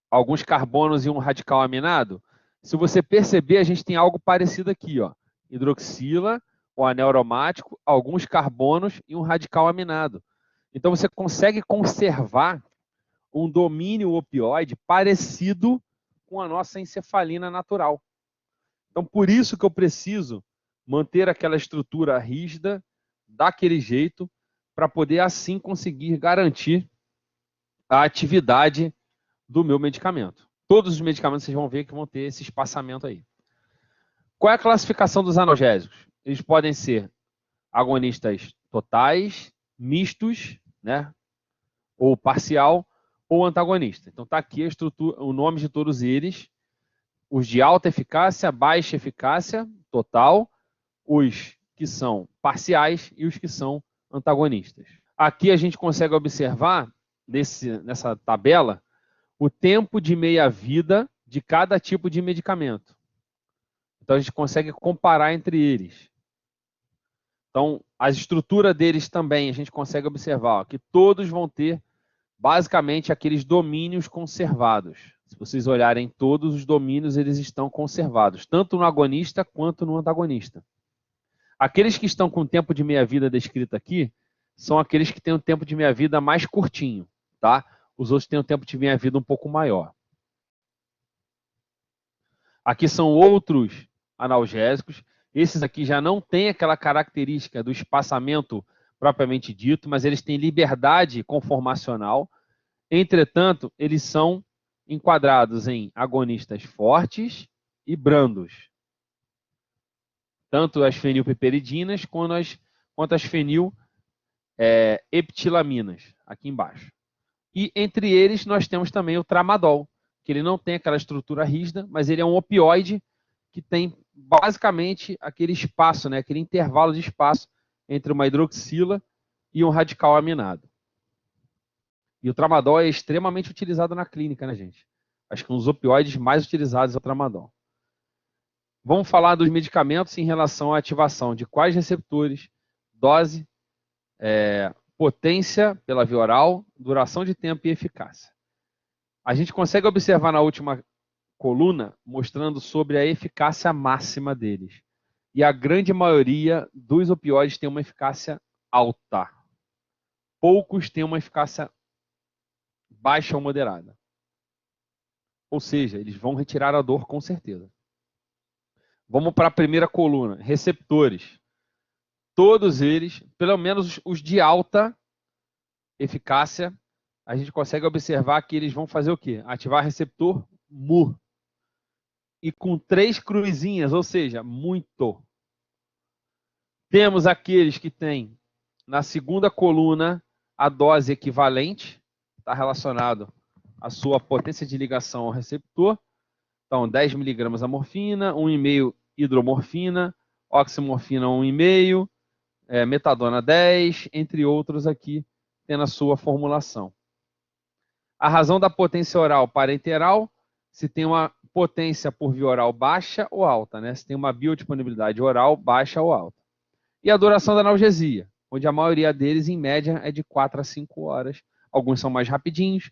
alguns carbonos e um radical aminado, se você perceber, a gente tem algo parecido aqui, ó. Hidroxila, o anel aromático, alguns carbonos e um radical aminado. Então você consegue conservar um domínio opioide parecido com a nossa encefalina natural. Então por isso que eu preciso manter aquela estrutura rígida, daquele jeito, para poder assim conseguir garantir a atividade do meu medicamento. Todos os medicamentos vocês vão ver que vão ter esse espaçamento aí. Qual é a classificação dos analgésicos? Eles podem ser agonistas totais, mistos, né, ou parcial, ou antagonista. Então está aqui a estrutura, o nome de todos eles, os de alta eficácia, baixa eficácia, total, os que são parciais e os que são antagonistas. Aqui a gente consegue observar, nessa tabela, o tempo de meia-vida de cada tipo de medicamento. Então a gente consegue comparar entre eles. Então, a estrutura deles também a gente consegue observar ó, que todos vão ter basicamente aqueles domínios conservados. Se vocês olharem todos os domínios, eles estão conservados, tanto no agonista quanto no antagonista. Aqueles que estão com o tempo de meia-vida descrito aqui são aqueles que têm um tempo de meia-vida mais curtinho, tá? Os outros têm um tempo de meia-vida um pouco maior. Aqui são outros analgésicos. Esses aqui já não têm aquela característica do espaçamento propriamente dito, mas eles têm liberdade conformacional. Entretanto, eles são enquadrados em agonistas fortes e brandos. Tanto as fenilpiperidinas quanto as fenileptilaminas, aqui embaixo. E entre eles nós temos também o tramadol, que ele não tem aquela estrutura rígida, mas ele é um opioide que tem basicamente aquele espaço, né, aquele intervalo de espaço entre uma hidroxila e um radical aminado. E o tramadol é extremamente utilizado na clínica, né, gente? Acho que um dos opioides mais utilizados é o tramadol. Vamos falar dos medicamentos em relação à ativação de quais receptores, dose, potência pela via oral, duração de tempo e eficácia. A gente consegue observar na última coluna mostrando sobre a eficácia máxima deles. E a grande maioria dos opioides tem uma eficácia alta. Poucos têm uma eficácia baixa ou moderada. Ou seja, eles vão retirar a dor com certeza. Vamos para a primeira coluna, receptores. todos eles, pelo menos os de alta eficácia, a gente consegue observar que eles vão fazer o quê? Ativar receptor mu. E com 3 cruzinhas, ou seja, muito. Temos aqueles que têm na segunda coluna a dose equivalente, está relacionado à sua potência de ligação ao receptor. Então, 10 miligramas a morfina, 1,5 hidromorfina, oximorfina 1,5, metadona 10, entre outros aqui, tendo a sua formulação. A razão da potência oral parenteral, se tem uma potência por via oral baixa ou alta, né? Se tem uma biodisponibilidade oral baixa ou alta. E a duração da analgesia, onde a maioria deles, em média, é de 4 a 5 horas. Alguns são mais rapidinhos,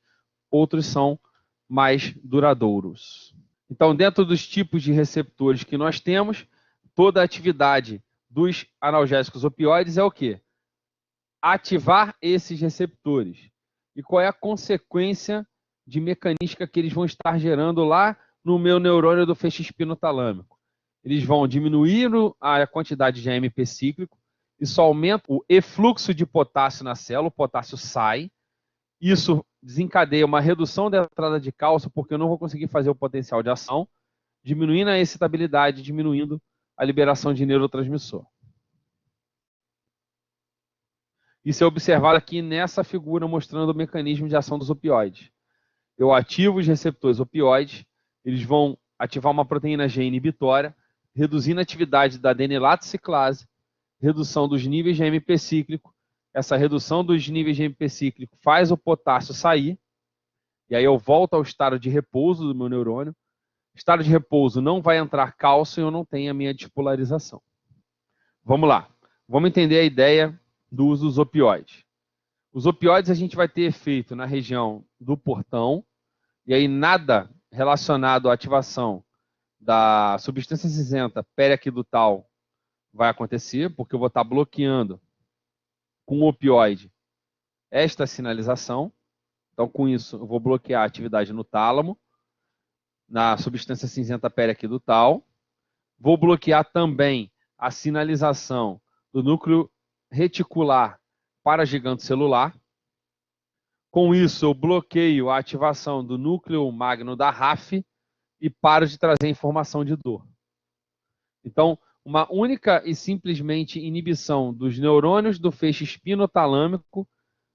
outros são mais duradouros. Então, dentro dos tipos de receptores que nós temos, toda a atividade dos analgésicos opioides é o quê? Ativar esses receptores. E qual é a consequência de mecanística que eles vão estar gerando lá no meu neurônio do feixe espinotalâmico? Eles vão diminuir a quantidade de AMP cíclico, isso aumenta o efluxo de potássio na célula, o potássio sai, isso desencadeia uma redução da entrada de cálcio, porque eu não vou conseguir fazer o potencial de ação, diminuindo a excitabilidade, diminuindo a liberação de neurotransmissor. Isso é observado aqui nessa figura mostrando o mecanismo de ação dos opioides. Eu ativo os receptores opioides, eles vão ativar uma proteína G inibitória, reduzindo a atividade da adenilato ciclase, redução dos níveis de AMP cíclico. Essa redução dos níveis de AMP cíclico faz o potássio sair, e aí eu volto ao estado de repouso do meu neurônio. Estado de repouso não vai entrar cálcio e eu não tenho a minha despolarização. Vamos lá. Vamos entender a ideia do uso dos opioides. Os opioides a gente vai ter efeito na região do portão, e aí nada relacionado à ativação da substância cinzenta periaquidutal vai acontecer, porque eu vou estar bloqueando com o opioide esta sinalização. Então, com isso, eu vou bloquear a atividade no tálamo, na substância cinzenta periaquidutal. Vou bloquear também a sinalização do núcleo reticular para gigante celular. Com isso, eu bloqueio a ativação do núcleo magno da RAF e paro de trazer informação de dor. Então, uma única e simplesmente inibição dos neurônios do feixe espinotalâmico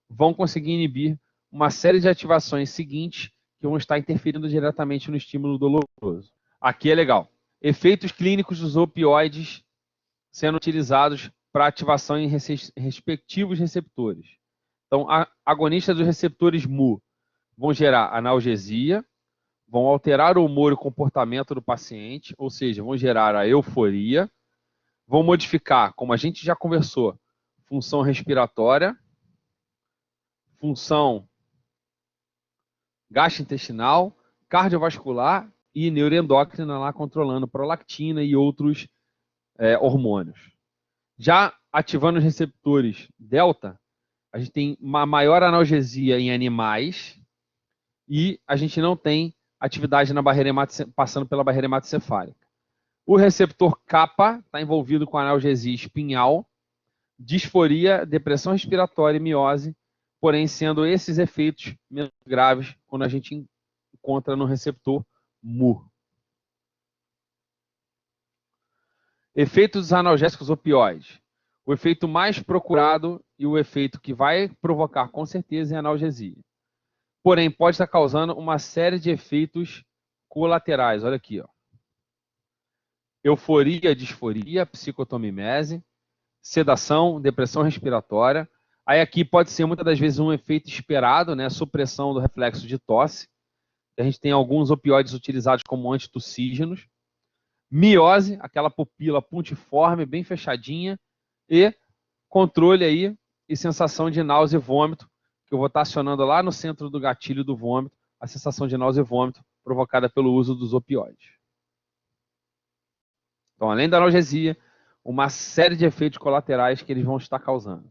vão conseguir inibir uma série de ativações seguintes que vão estar interferindo diretamente no estímulo doloroso. Aqui é legal. Efeitos clínicos dos opioides sendo utilizados para ativação em respectivos receptores. Então, agonistas dos receptores mu vão gerar analgesia, vão alterar o humor e o comportamento do paciente, ou seja, vão gerar a euforia, vão modificar, como a gente já conversou, função respiratória, função gastrointestinal, cardiovascular e neuroendócrina lá controlando prolactina e outros hormônios. Já ativando os receptores delta, a gente tem uma maior analgesia em animais e a gente não tem atividade na barreira passando pela barreira hematocefálica. O receptor kappa está envolvido com analgesia espinhal, disforia, depressão respiratória e miose, porém sendo esses efeitos menos graves quando a gente encontra no receptor mu. Efeitos dos analgésicos opioides. O efeito mais procurado e o efeito que vai provocar com certeza é a analgesia. Porém, pode estar causando uma série de efeitos colaterais. Olha aqui, ó. Euforia, disforia, psicotomimese, sedação, depressão respiratória. Aí aqui pode ser muitas das vezes um efeito esperado, né? Supressão do reflexo de tosse. A gente tem alguns opioides utilizados como antitussígenos. Miose, aquela pupila puntiforme, bem fechadinha. E controle aí e sensação de náusea e vômito, que eu vou estar acionando lá no centro do gatilho do vômito, a sensação de náusea e vômito provocada pelo uso dos opioides. Então, além da analgesia, uma série de efeitos colaterais que eles vão estar causando.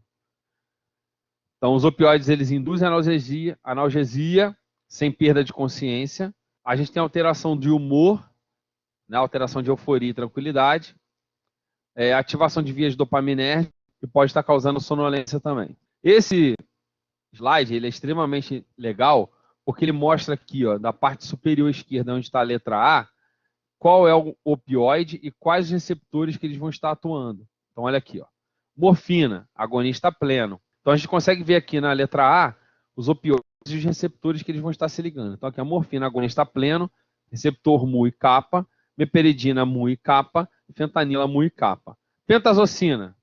Então, os opioides, eles induzem analgesia sem perda de consciência. A gente tem alteração de humor, né, alteração de euforia e tranquilidade. Ativação de vias dopaminérgicas, e pode estar causando sonolência também. Esse slide ele é extremamente legal porque ele mostra aqui, ó, da parte superior esquerda, onde está a letra A, qual é o opioide e quais receptores que eles vão estar atuando. Então, olha aqui, ó. Morfina, agonista pleno. Então, a gente consegue ver aqui na letra A os opioides e os receptores que eles vão estar se ligando. Então, aqui a morfina, agonista pleno, receptor mu e kappa, meperidina mu e kappa, fentanila mu e kappa. Pentazocina.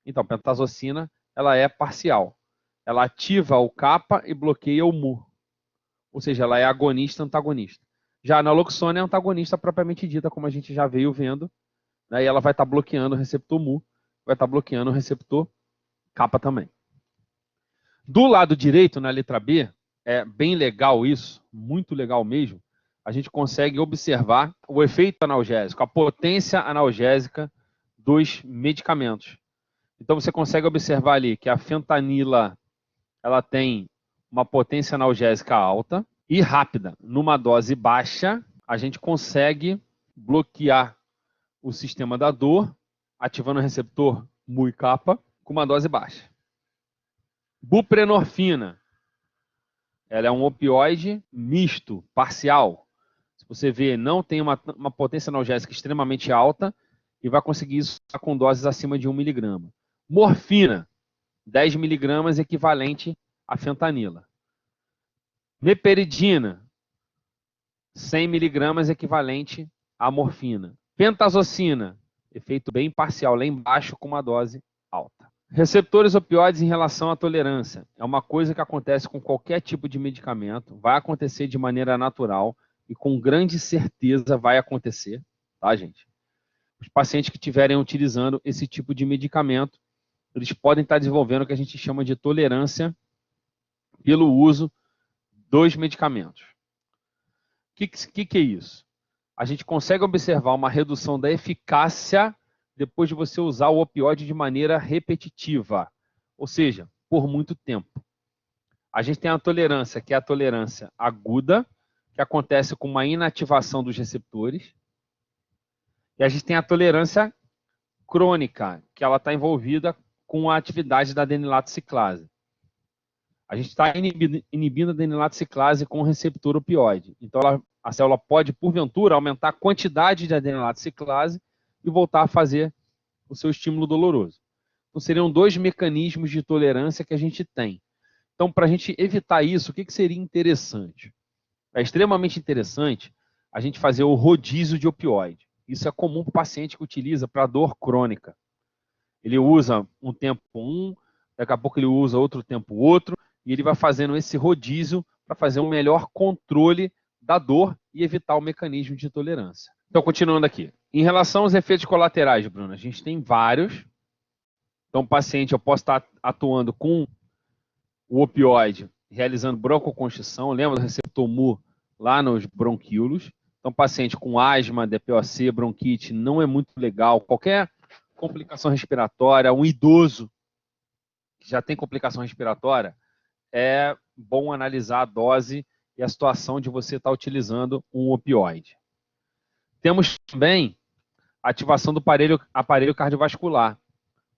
Então, pentazocina, ela é parcial. Ela ativa o kappa e bloqueia o mu. Ou seja, ela é agonista-antagonista. Já a naloxona é antagonista propriamente dita, como a gente já veio vendo, né? E ela vai estar bloqueando o receptor mu, vai estar bloqueando o receptor kappa também. Do lado direito, na letra B, é bem legal isso, muito legal mesmo, a gente consegue observar o efeito analgésico, a potência analgésica dos medicamentos. Então você consegue observar ali que a fentanila ela tem uma potência analgésica alta e rápida. Numa dose baixa, a gente consegue bloquear o sistema da dor, ativando o receptor mu e kappa, com uma dose baixa. Buprenorfina. Ela é um opioide misto, parcial. Se você vê, não tem uma potência analgésica extremamente alta e vai conseguir isso com doses acima de 1 miligrama. Morfina, 10 miligramas, equivalente à fentanila. Meperidina, 100 miligramas, equivalente à morfina. Pentazocina, efeito bem parcial lá embaixo com uma dose alta. Receptores opioides em relação à tolerância. É uma coisa que acontece com qualquer tipo de medicamento, vai acontecer de maneira natural e com grande certeza vai acontecer, tá, gente? Os pacientes que estiverem utilizando esse tipo de medicamento, eles podem estar desenvolvendo o que a gente chama de tolerância pelo uso dos medicamentos. O que é isso? A gente consegue observar uma redução da eficácia depois de você usar o opioide de maneira repetitiva, ou seja, por muito tempo. A gente tem a tolerância, que é a tolerância aguda, que acontece com uma inativação dos receptores, e a gente tem a tolerância crônica, que ela está envolvida com a atividade da adenilato ciclase. A gente está inibindo a adenilato ciclase com o receptor opioide. Então, a célula pode, porventura, aumentar a quantidade de adenilato ciclase e voltar a fazer o seu estímulo doloroso. Então, seriam dois mecanismos de tolerância que a gente tem. Então, para a gente evitar isso, o que seria interessante? É extremamente interessante a gente fazer o rodízio de opioide. Isso é comum para o paciente que utiliza para dor crônica. Ele usa um tempo um, daqui a pouco ele usa outro tempo outro, e ele vai fazendo esse rodízio para fazer um melhor controle da dor e evitar o mecanismo de tolerância. Então, continuando aqui. Em relação aos efeitos colaterais, Bruno, a gente tem vários. Então, o paciente, eu posso estar atuando com o opioide, realizando broncoconstrição, lembra do receptor mu lá nos bronquíolos. Então, paciente com asma, DPOC, bronquite, não é muito legal. Qualquer complicação respiratória, um idoso que já tem complicação respiratória, é bom analisar a dose e a situação de você estar utilizando um opioide. Temos também a ativação do aparelho cardiovascular,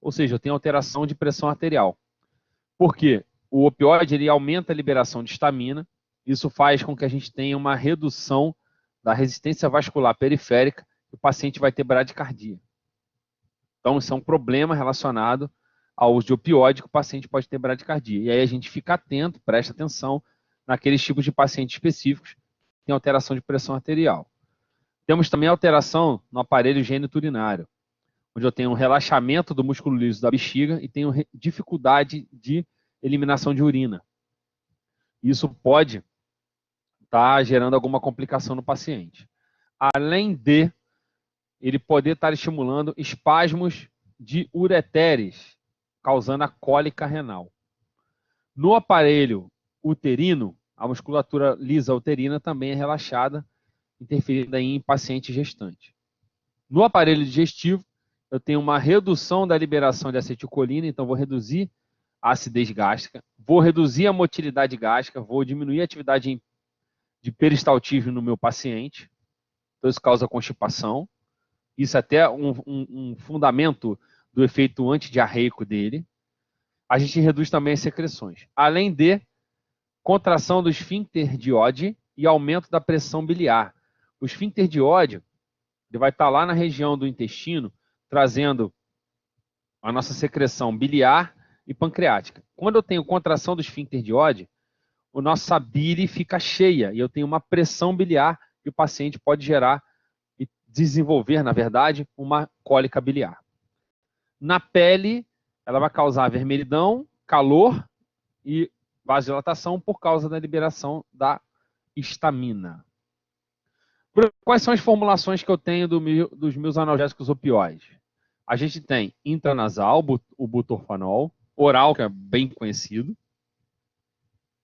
ou seja, eu tenho alteração de pressão arterial. Por quê? O opioide ele aumenta a liberação de histamina, isso faz com que a gente tenha uma redução da resistência vascular periférica e o paciente vai ter bradicardia. Então, isso é um problema relacionado ao uso de opioide que o paciente pode ter bradicardia. E aí a gente fica atento, presta atenção naqueles tipos de pacientes específicos que têm alteração de pressão arterial. Temos também alteração no aparelho geniturinário, onde eu tenho um relaxamento do músculo liso da bexiga e tenho dificuldade de eliminação de urina. Isso pode estar gerando alguma complicação no paciente. Além de ele poder estar estimulando espasmos de ureteres, causando a cólica renal. No aparelho uterino, a musculatura lisa uterina também é relaxada, interferindo em paciente gestante. No aparelho digestivo, eu tenho uma redução da liberação de acetilcolina, então vou reduzir a acidez gástrica, vou reduzir a motilidade gástrica, vou diminuir a atividade de peristaltismo no meu paciente, então isso causa constipação. Isso é até um fundamento do efeito antidiarreico dele. A gente reduz também as secreções. Além de contração do esfíncter de Oddi e aumento da pressão biliar. O esfíncter de Oddi ele vai estar lá na região do intestino, trazendo a nossa secreção biliar e pancreática. Quando eu tenho contração do esfíncter de Oddi, a nossa bile fica cheia e eu tenho uma pressão biliar que o paciente pode gerar e desenvolver, na verdade, uma cólica biliar. Na pele, ela vai causar vermelhidão, calor e vasodilatação por causa da liberação da histamina. Quais são as formulações que eu tenho dos meus analgésicos opioides? A gente tem intranasal, o butorfanol, oral, que é bem conhecido,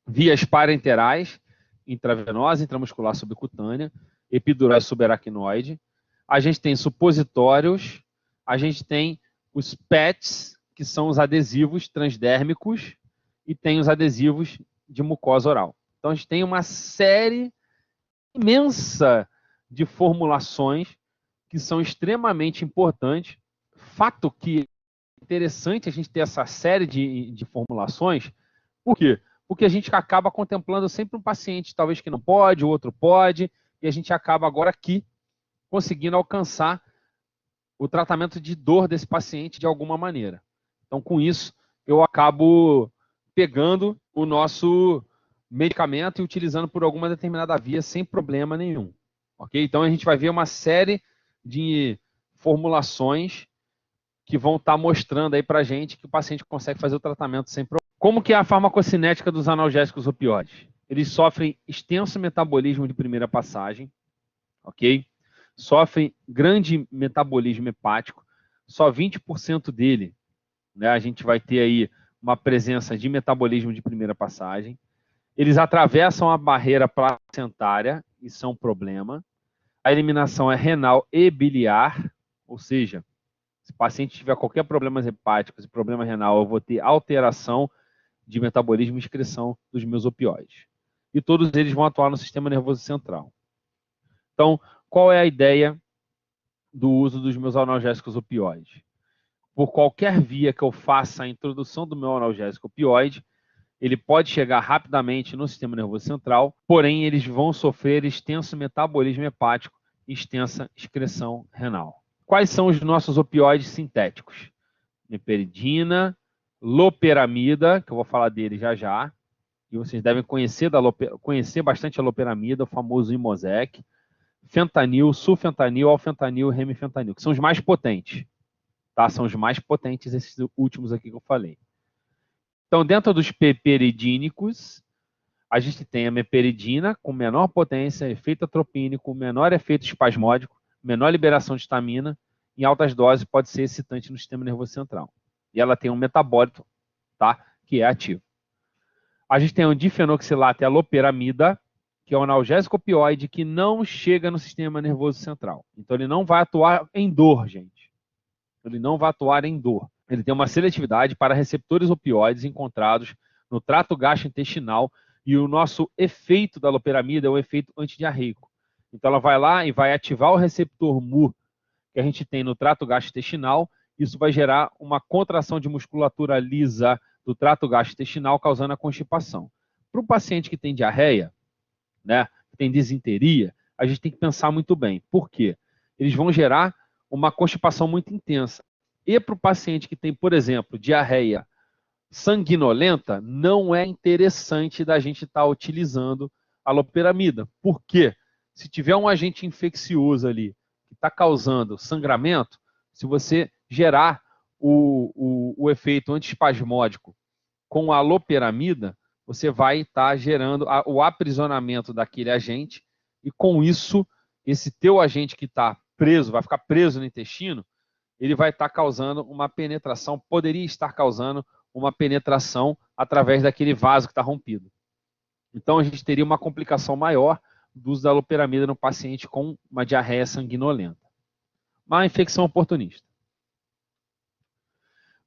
vias parenterais, intravenosa, intramuscular subcutânea, epidural subaracnoide. A gente tem supositórios, a gente tem os PETs, que são os adesivos transdérmicos, e tem os adesivos de mucosa oral. Então, a gente tem uma série imensa de formulações que são extremamente importantes. Fato que é interessante a gente ter essa série de formulações. Por quê? Porque a gente acaba contemplando sempre um paciente, talvez que não pode, o outro pode, e a gente acaba agora aqui conseguindo alcançar o tratamento de dor desse paciente de alguma maneira. Então, com isso, eu acabo pegando o nosso medicamento e utilizando por alguma determinada via sem problema nenhum. Ok? Então, a gente vai ver uma série de formulações que vão estar mostrando aí para a gente que o paciente consegue fazer o tratamento sem problema. Como que é a farmacocinética dos analgésicos opioides? Eles sofrem extenso metabolismo de primeira passagem, ok? Sofrem grande metabolismo hepático, só 20% dele, né, a gente vai ter aí uma presença de metabolismo de primeira passagem. Eles atravessam a barreira placentária, isso é um problema. A eliminação é renal e biliar, ou seja, se o paciente tiver qualquer problema hepático e problema renal, eu vou ter alteração de metabolismo e excreção dos meus opioides. E todos eles vão atuar no sistema nervoso central. Então, qual é a ideia do uso dos meus analgésicos opioides? Por qualquer via que eu faça a introdução do meu analgésico opioide, ele pode chegar rapidamente no sistema nervoso central, porém eles vão sofrer extenso metabolismo hepático e extensa excreção renal. Quais são os nossos opioides sintéticos? Meperidina, loperamida, que eu vou falar dele já já, e vocês devem conhecer bastante a loperamida, o famoso Imosec, fentanil, sulfentanil, alfentanil, remifentanil, que são os mais potentes. Tá? São os mais potentes esses últimos aqui que eu falei. Então, dentro dos peperidínicos, a gente tem a meperidina com menor potência, efeito atropínico, menor efeito espasmódico, menor liberação de histamina, em altas doses pode ser excitante no sistema nervoso central. E ela tem um metabólito, tá? Que é ativo. A gente tem o difenoxilato e a loperamida, que é um analgésico opioide que não chega no sistema nervoso central. Então, ele não vai atuar em dor, gente. Ele não vai atuar em dor. Ele tem uma seletividade para receptores opioides encontrados no trato gastrointestinal e o nosso efeito da loperamida é o efeito antidiarreico. Então, ela vai lá e vai ativar o receptor mu que a gente tem no trato gastrointestinal. Isso vai gerar uma contração de musculatura lisa do trato gastrointestinal, causando a constipação. Para o paciente que tem diarreia, né, que tem disenteria, a gente tem que pensar muito bem. Por quê? Eles vão gerar uma constipação muito intensa. E para o paciente que tem, por exemplo, diarreia sanguinolenta, não é interessante da gente estar utilizando a loperamida. Por quê? Se tiver um agente infeccioso ali que está causando sangramento, se você gerar o efeito antiespasmódico com a loperamida, você vai estar gerando o aprisionamento daquele agente e com isso, esse teu agente que está preso, vai ficar preso no intestino, ele vai estar causando uma penetração, poderia estar causando uma penetração através daquele vaso que está rompido. Então, a gente teria uma complicação maior do uso da loperamida no paciente com uma diarreia sanguinolenta. Uma infecção oportunista.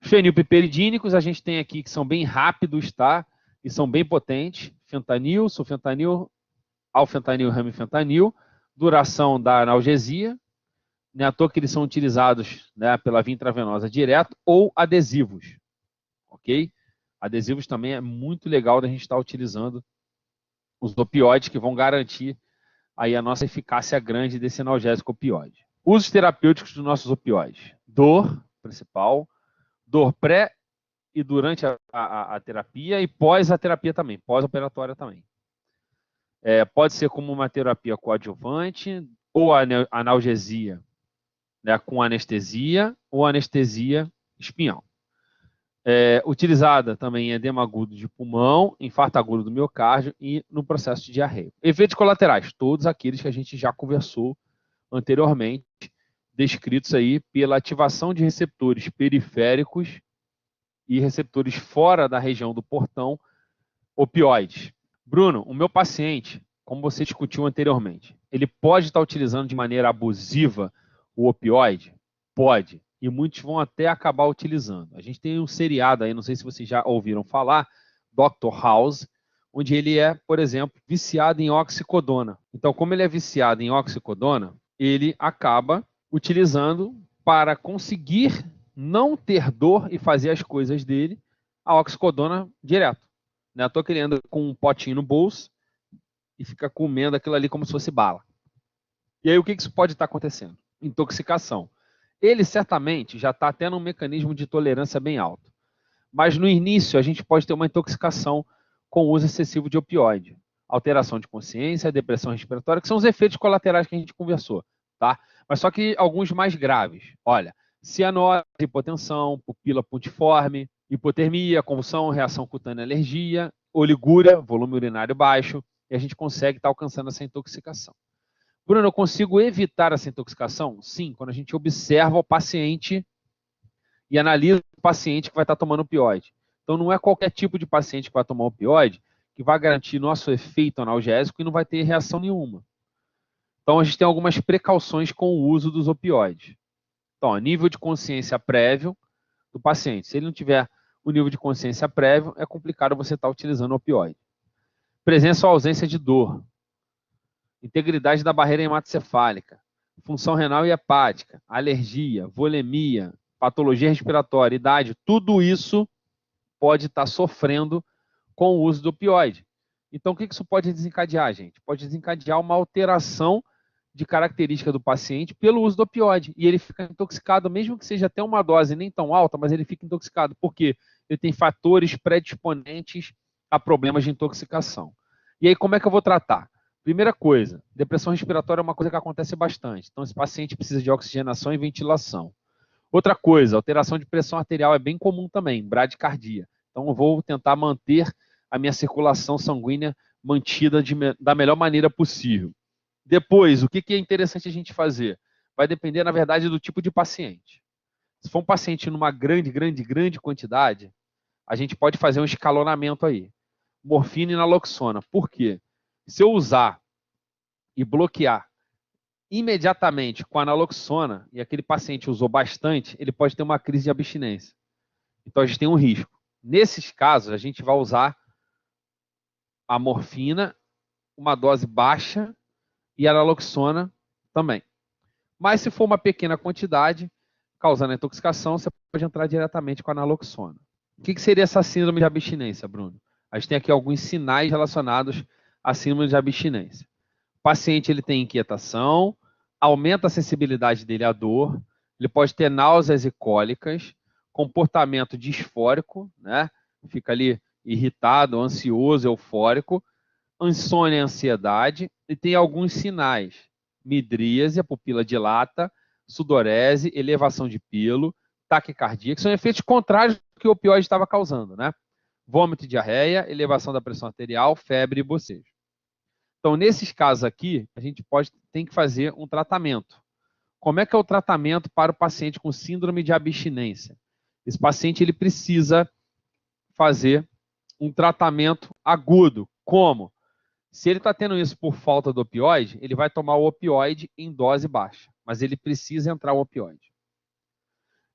Fenilpiperidínicos, a gente tem aqui que são bem rápidos, tá? E são bem potentes. Fentanil, sulfentanil, alfentanil, remifentanil. Duração da analgesia. Não é à toa que eles são utilizados, né, pela via intravenosa direto ou adesivos, ok? Adesivos também é muito legal da gente estar utilizando os opioides que vão garantir aí a nossa eficácia grande desse analgésico opioide. Usos terapêuticos dos nossos opioides. Dor, principal. Dor pré e durante a terapia e pós a terapia também, pós-operatória também. Pode ser como uma terapia coadjuvante ou analgesia, né, com anestesia ou anestesia espinhal. Utilizada também em edema agudo de pulmão, infarto agudo do miocárdio e no processo de diarreia. Efeitos colaterais, todos aqueles que a gente já conversou anteriormente, descritos aí pela ativação de receptores periféricos e receptores fora da região do portão opioides. Bruno, o meu paciente, como você discutiu anteriormente, ele pode estar utilizando de maneira abusiva o opioide? Pode. E muitos vão até acabar utilizando. A gente tem um seriado aí, não sei se vocês já ouviram falar, Dr. House, onde ele é, por exemplo, viciado em oxicodona. Então, como ele é viciado em oxicodona, ele acaba utilizando para conseguir não ter dor e fazer as coisas dele, a oxicodona direto. Né? Estou querendo com um potinho no bolso e fica comendo aquilo ali como se fosse bala. E aí o que isso pode estar acontecendo? Intoxicação. Ele certamente já está tendo um mecanismo de tolerância bem alto. Mas no início a gente pode ter uma intoxicação com o uso excessivo de opioide. Alteração de consciência, depressão respiratória, que são os efeitos colaterais que a gente conversou. Tá? Mas só que alguns mais graves. Olha, cianose, hipotensão, pupila pontiforme, hipotermia, convulsão, reação cutânea, alergia, oligúria, volume urinário baixo, e a gente consegue estar alcançando essa intoxicação. Bruno, eu consigo evitar essa intoxicação? Sim, quando a gente observa o paciente e analisa o paciente que vai estar tomando opioide. Então, não é qualquer tipo de paciente que vai tomar opioide que vai garantir nosso efeito analgésico e não vai ter reação nenhuma. Então, a gente tem algumas precauções com o uso dos opioides. Então, nível de consciência prévio do paciente. Se ele não tiver o nível de consciência prévio, é complicado você estar utilizando opioide. Presença ou ausência de dor. Integridade da barreira hematocefálica. Função renal e hepática. Alergia, volemia, patologia respiratória, idade. Tudo isso pode estar sofrendo com o uso do opioide. Então, o que isso pode desencadear, gente? Pode desencadear uma alteração de característica do paciente pelo uso do opioide. E ele fica intoxicado, mesmo que seja até uma dose nem tão alta, mas ele fica intoxicado. Por quê? Ele tem fatores predisponentes a problemas de intoxicação. E aí, como é que eu vou tratar? Primeira coisa, depressão respiratória é uma coisa que acontece bastante. Então, esse paciente precisa de oxigenação e ventilação. Outra coisa, alteração de pressão arterial é bem comum também, bradicardia. Então, eu vou tentar manter a minha circulação sanguínea mantida da melhor maneira possível. Depois, o que é interessante a gente fazer? Vai depender, na verdade, do tipo de paciente. Se for um paciente numa grande quantidade, a gente pode fazer um escalonamento aí. Morfina e naloxona. Por quê? Se eu usar e bloquear imediatamente com a naloxona, e aquele paciente usou bastante, ele pode ter uma crise de abstinência. Então, a gente tem um risco. Nesses casos, a gente vai usar a morfina, uma dose baixa, e a naloxona também. Mas se for uma pequena quantidade, causando intoxicação, você pode entrar diretamente com a naloxona. O que seria essa síndrome de abstinência, Bruno? A gente tem aqui alguns sinais relacionados à síndrome de abstinência. O paciente ele tem inquietação, aumenta a sensibilidade dele à dor, ele pode ter náuseas e cólicas, comportamento disfórico, né? Fica ali irritado, ansioso, eufórico, insônia e ansiedade, e tem alguns sinais: midríase, a pupila dilata, sudorese, elevação de pelo, taquicardia, que são efeitos contrários do que o opioide estava causando, né? Vômito e diarreia, elevação da pressão arterial, febre e bocejo. Então, nesses casos aqui, a gente tem que fazer um tratamento. Como é que é o tratamento para o paciente com síndrome de abstinência? Esse paciente ele precisa fazer um tratamento agudo. Como? Se ele está tendo isso por falta do opioide, ele vai tomar o opioide em dose baixa, mas ele precisa entrar o opioide.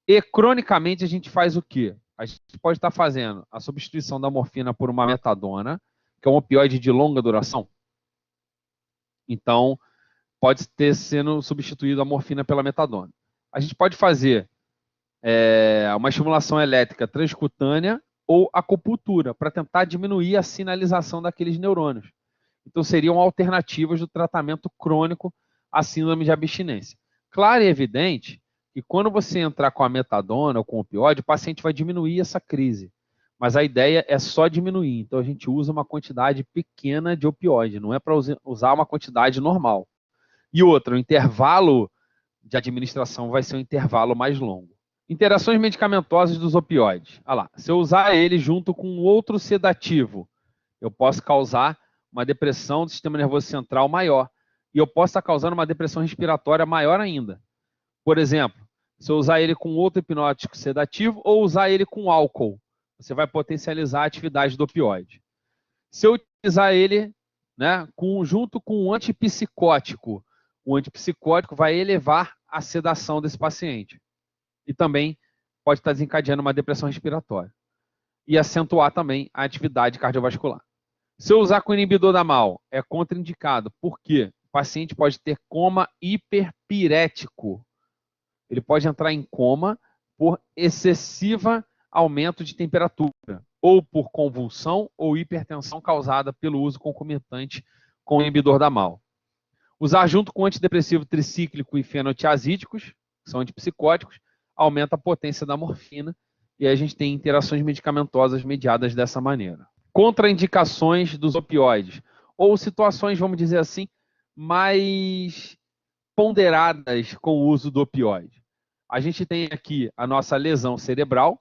E cronicamente a gente faz o quê? A gente pode estar fazendo a substituição da morfina por uma metadona, que é um opioide de longa duração. Então, pode ter sendo substituído a morfina pela metadona. A gente pode fazer uma estimulação elétrica transcutânea ou acupuntura para tentar diminuir a sinalização daqueles neurônios. Então, seriam alternativas do tratamento crônico à síndrome de abstinência. Claro e evidente que quando você entrar com a metadona ou com o opioide, o paciente vai diminuir essa crise. Mas a ideia é só diminuir. Então, a gente usa uma quantidade pequena de opioide, não é para usar uma quantidade normal. E outra, o intervalo de administração vai ser um intervalo mais longo. Interações medicamentosas dos opioides. Olha lá, se eu usar ele junto com outro sedativo, eu posso causar uma depressão do sistema nervoso central maior. E eu posso estar causando uma depressão respiratória maior ainda. Por exemplo, se eu usar ele com outro hipnótico sedativo ou usar ele com álcool, você vai potencializar a atividade do opioide. Se eu utilizar ele, né, junto com um antipsicótico, o antipsicótico vai elevar a sedação desse paciente. E também pode estar desencadeando uma depressão respiratória. E acentuar também a atividade cardiovascular. Se eu usar com inibidor da MAO, é contraindicado. Por quê? O paciente pode ter coma hiperpirético. Ele pode entrar em coma por excessiva aumento de temperatura, ou por convulsão ou hipertensão causada pelo uso concomitante com o inibidor da MAO. Usar junto com antidepressivo tricíclico e fenotiazídicos, que são antipsicóticos, aumenta a potência da morfina e aí a gente tem interações medicamentosas mediadas dessa maneira. Contraindicações dos opioides, ou situações, vamos dizer assim, mais ponderadas com o uso do opioide. A gente tem aqui a nossa lesão cerebral,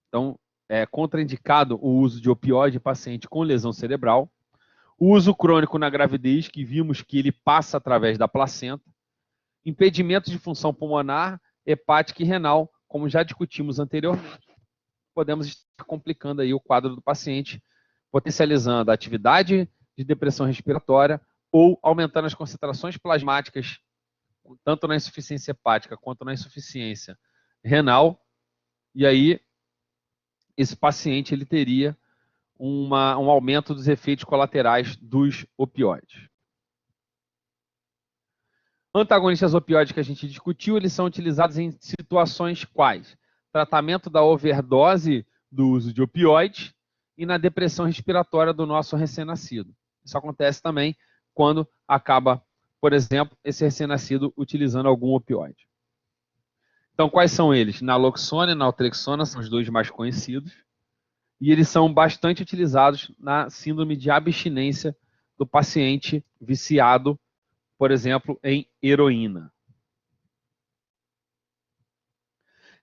então é contraindicado o uso de opioide em paciente com lesão cerebral. O uso crônico na gravidez, que vimos que ele passa através da placenta. Impedimento de função pulmonar, hepática e renal, como já discutimos anteriormente. Podemos estar complicando aí o quadro do paciente, potencializando a atividade de depressão respiratória ou aumentando as concentrações plasmáticas, tanto na insuficiência hepática quanto na insuficiência renal. E aí, esse paciente ele teria um aumento dos efeitos colaterais dos opioides. Antagonistas opioides que a gente discutiu, eles são utilizados em situações quais? Tratamento da overdose do uso de opioides e na depressão respiratória do nosso recém-nascido. Isso acontece também quando acaba, por exemplo, esse recém-nascido utilizando algum opioide. Então, quais são eles? Naloxona e naltrexona são os dois mais conhecidos. E eles são bastante utilizados na síndrome de abstinência do paciente viciado, por exemplo, em heroína.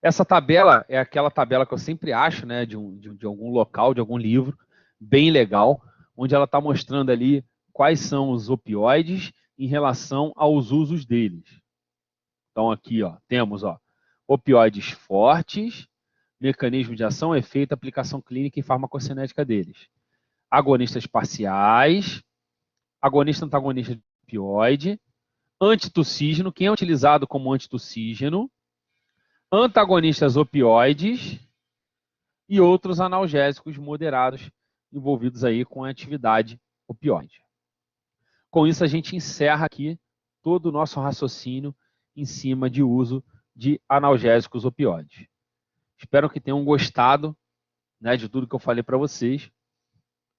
Essa tabela é aquela tabela que eu sempre acho, né, de algum local, de algum livro, bem legal, onde ela está mostrando ali quais são os opioides em relação aos usos deles. Então aqui temos opioides fortes, mecanismo de ação, efeito, aplicação clínica e farmacocinética deles. Agonistas parciais, agonista antagonista de opioide, antitussígeno, quem é utilizado como antitussígeno, antagonistas opioides e outros analgésicos moderados envolvidos aí com a atividade opioide. Com isso, a gente encerra aqui todo o nosso raciocínio em cima de uso de analgésicos opioides. Espero que tenham gostado, né, de tudo que eu falei para vocês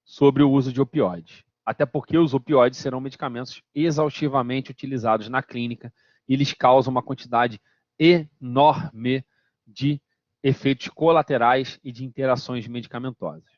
sobre o uso de opioides. Até porque os opioides serão medicamentos exaustivamente utilizados na clínica e eles causam uma quantidade enorme de efeitos colaterais e de interações medicamentosas.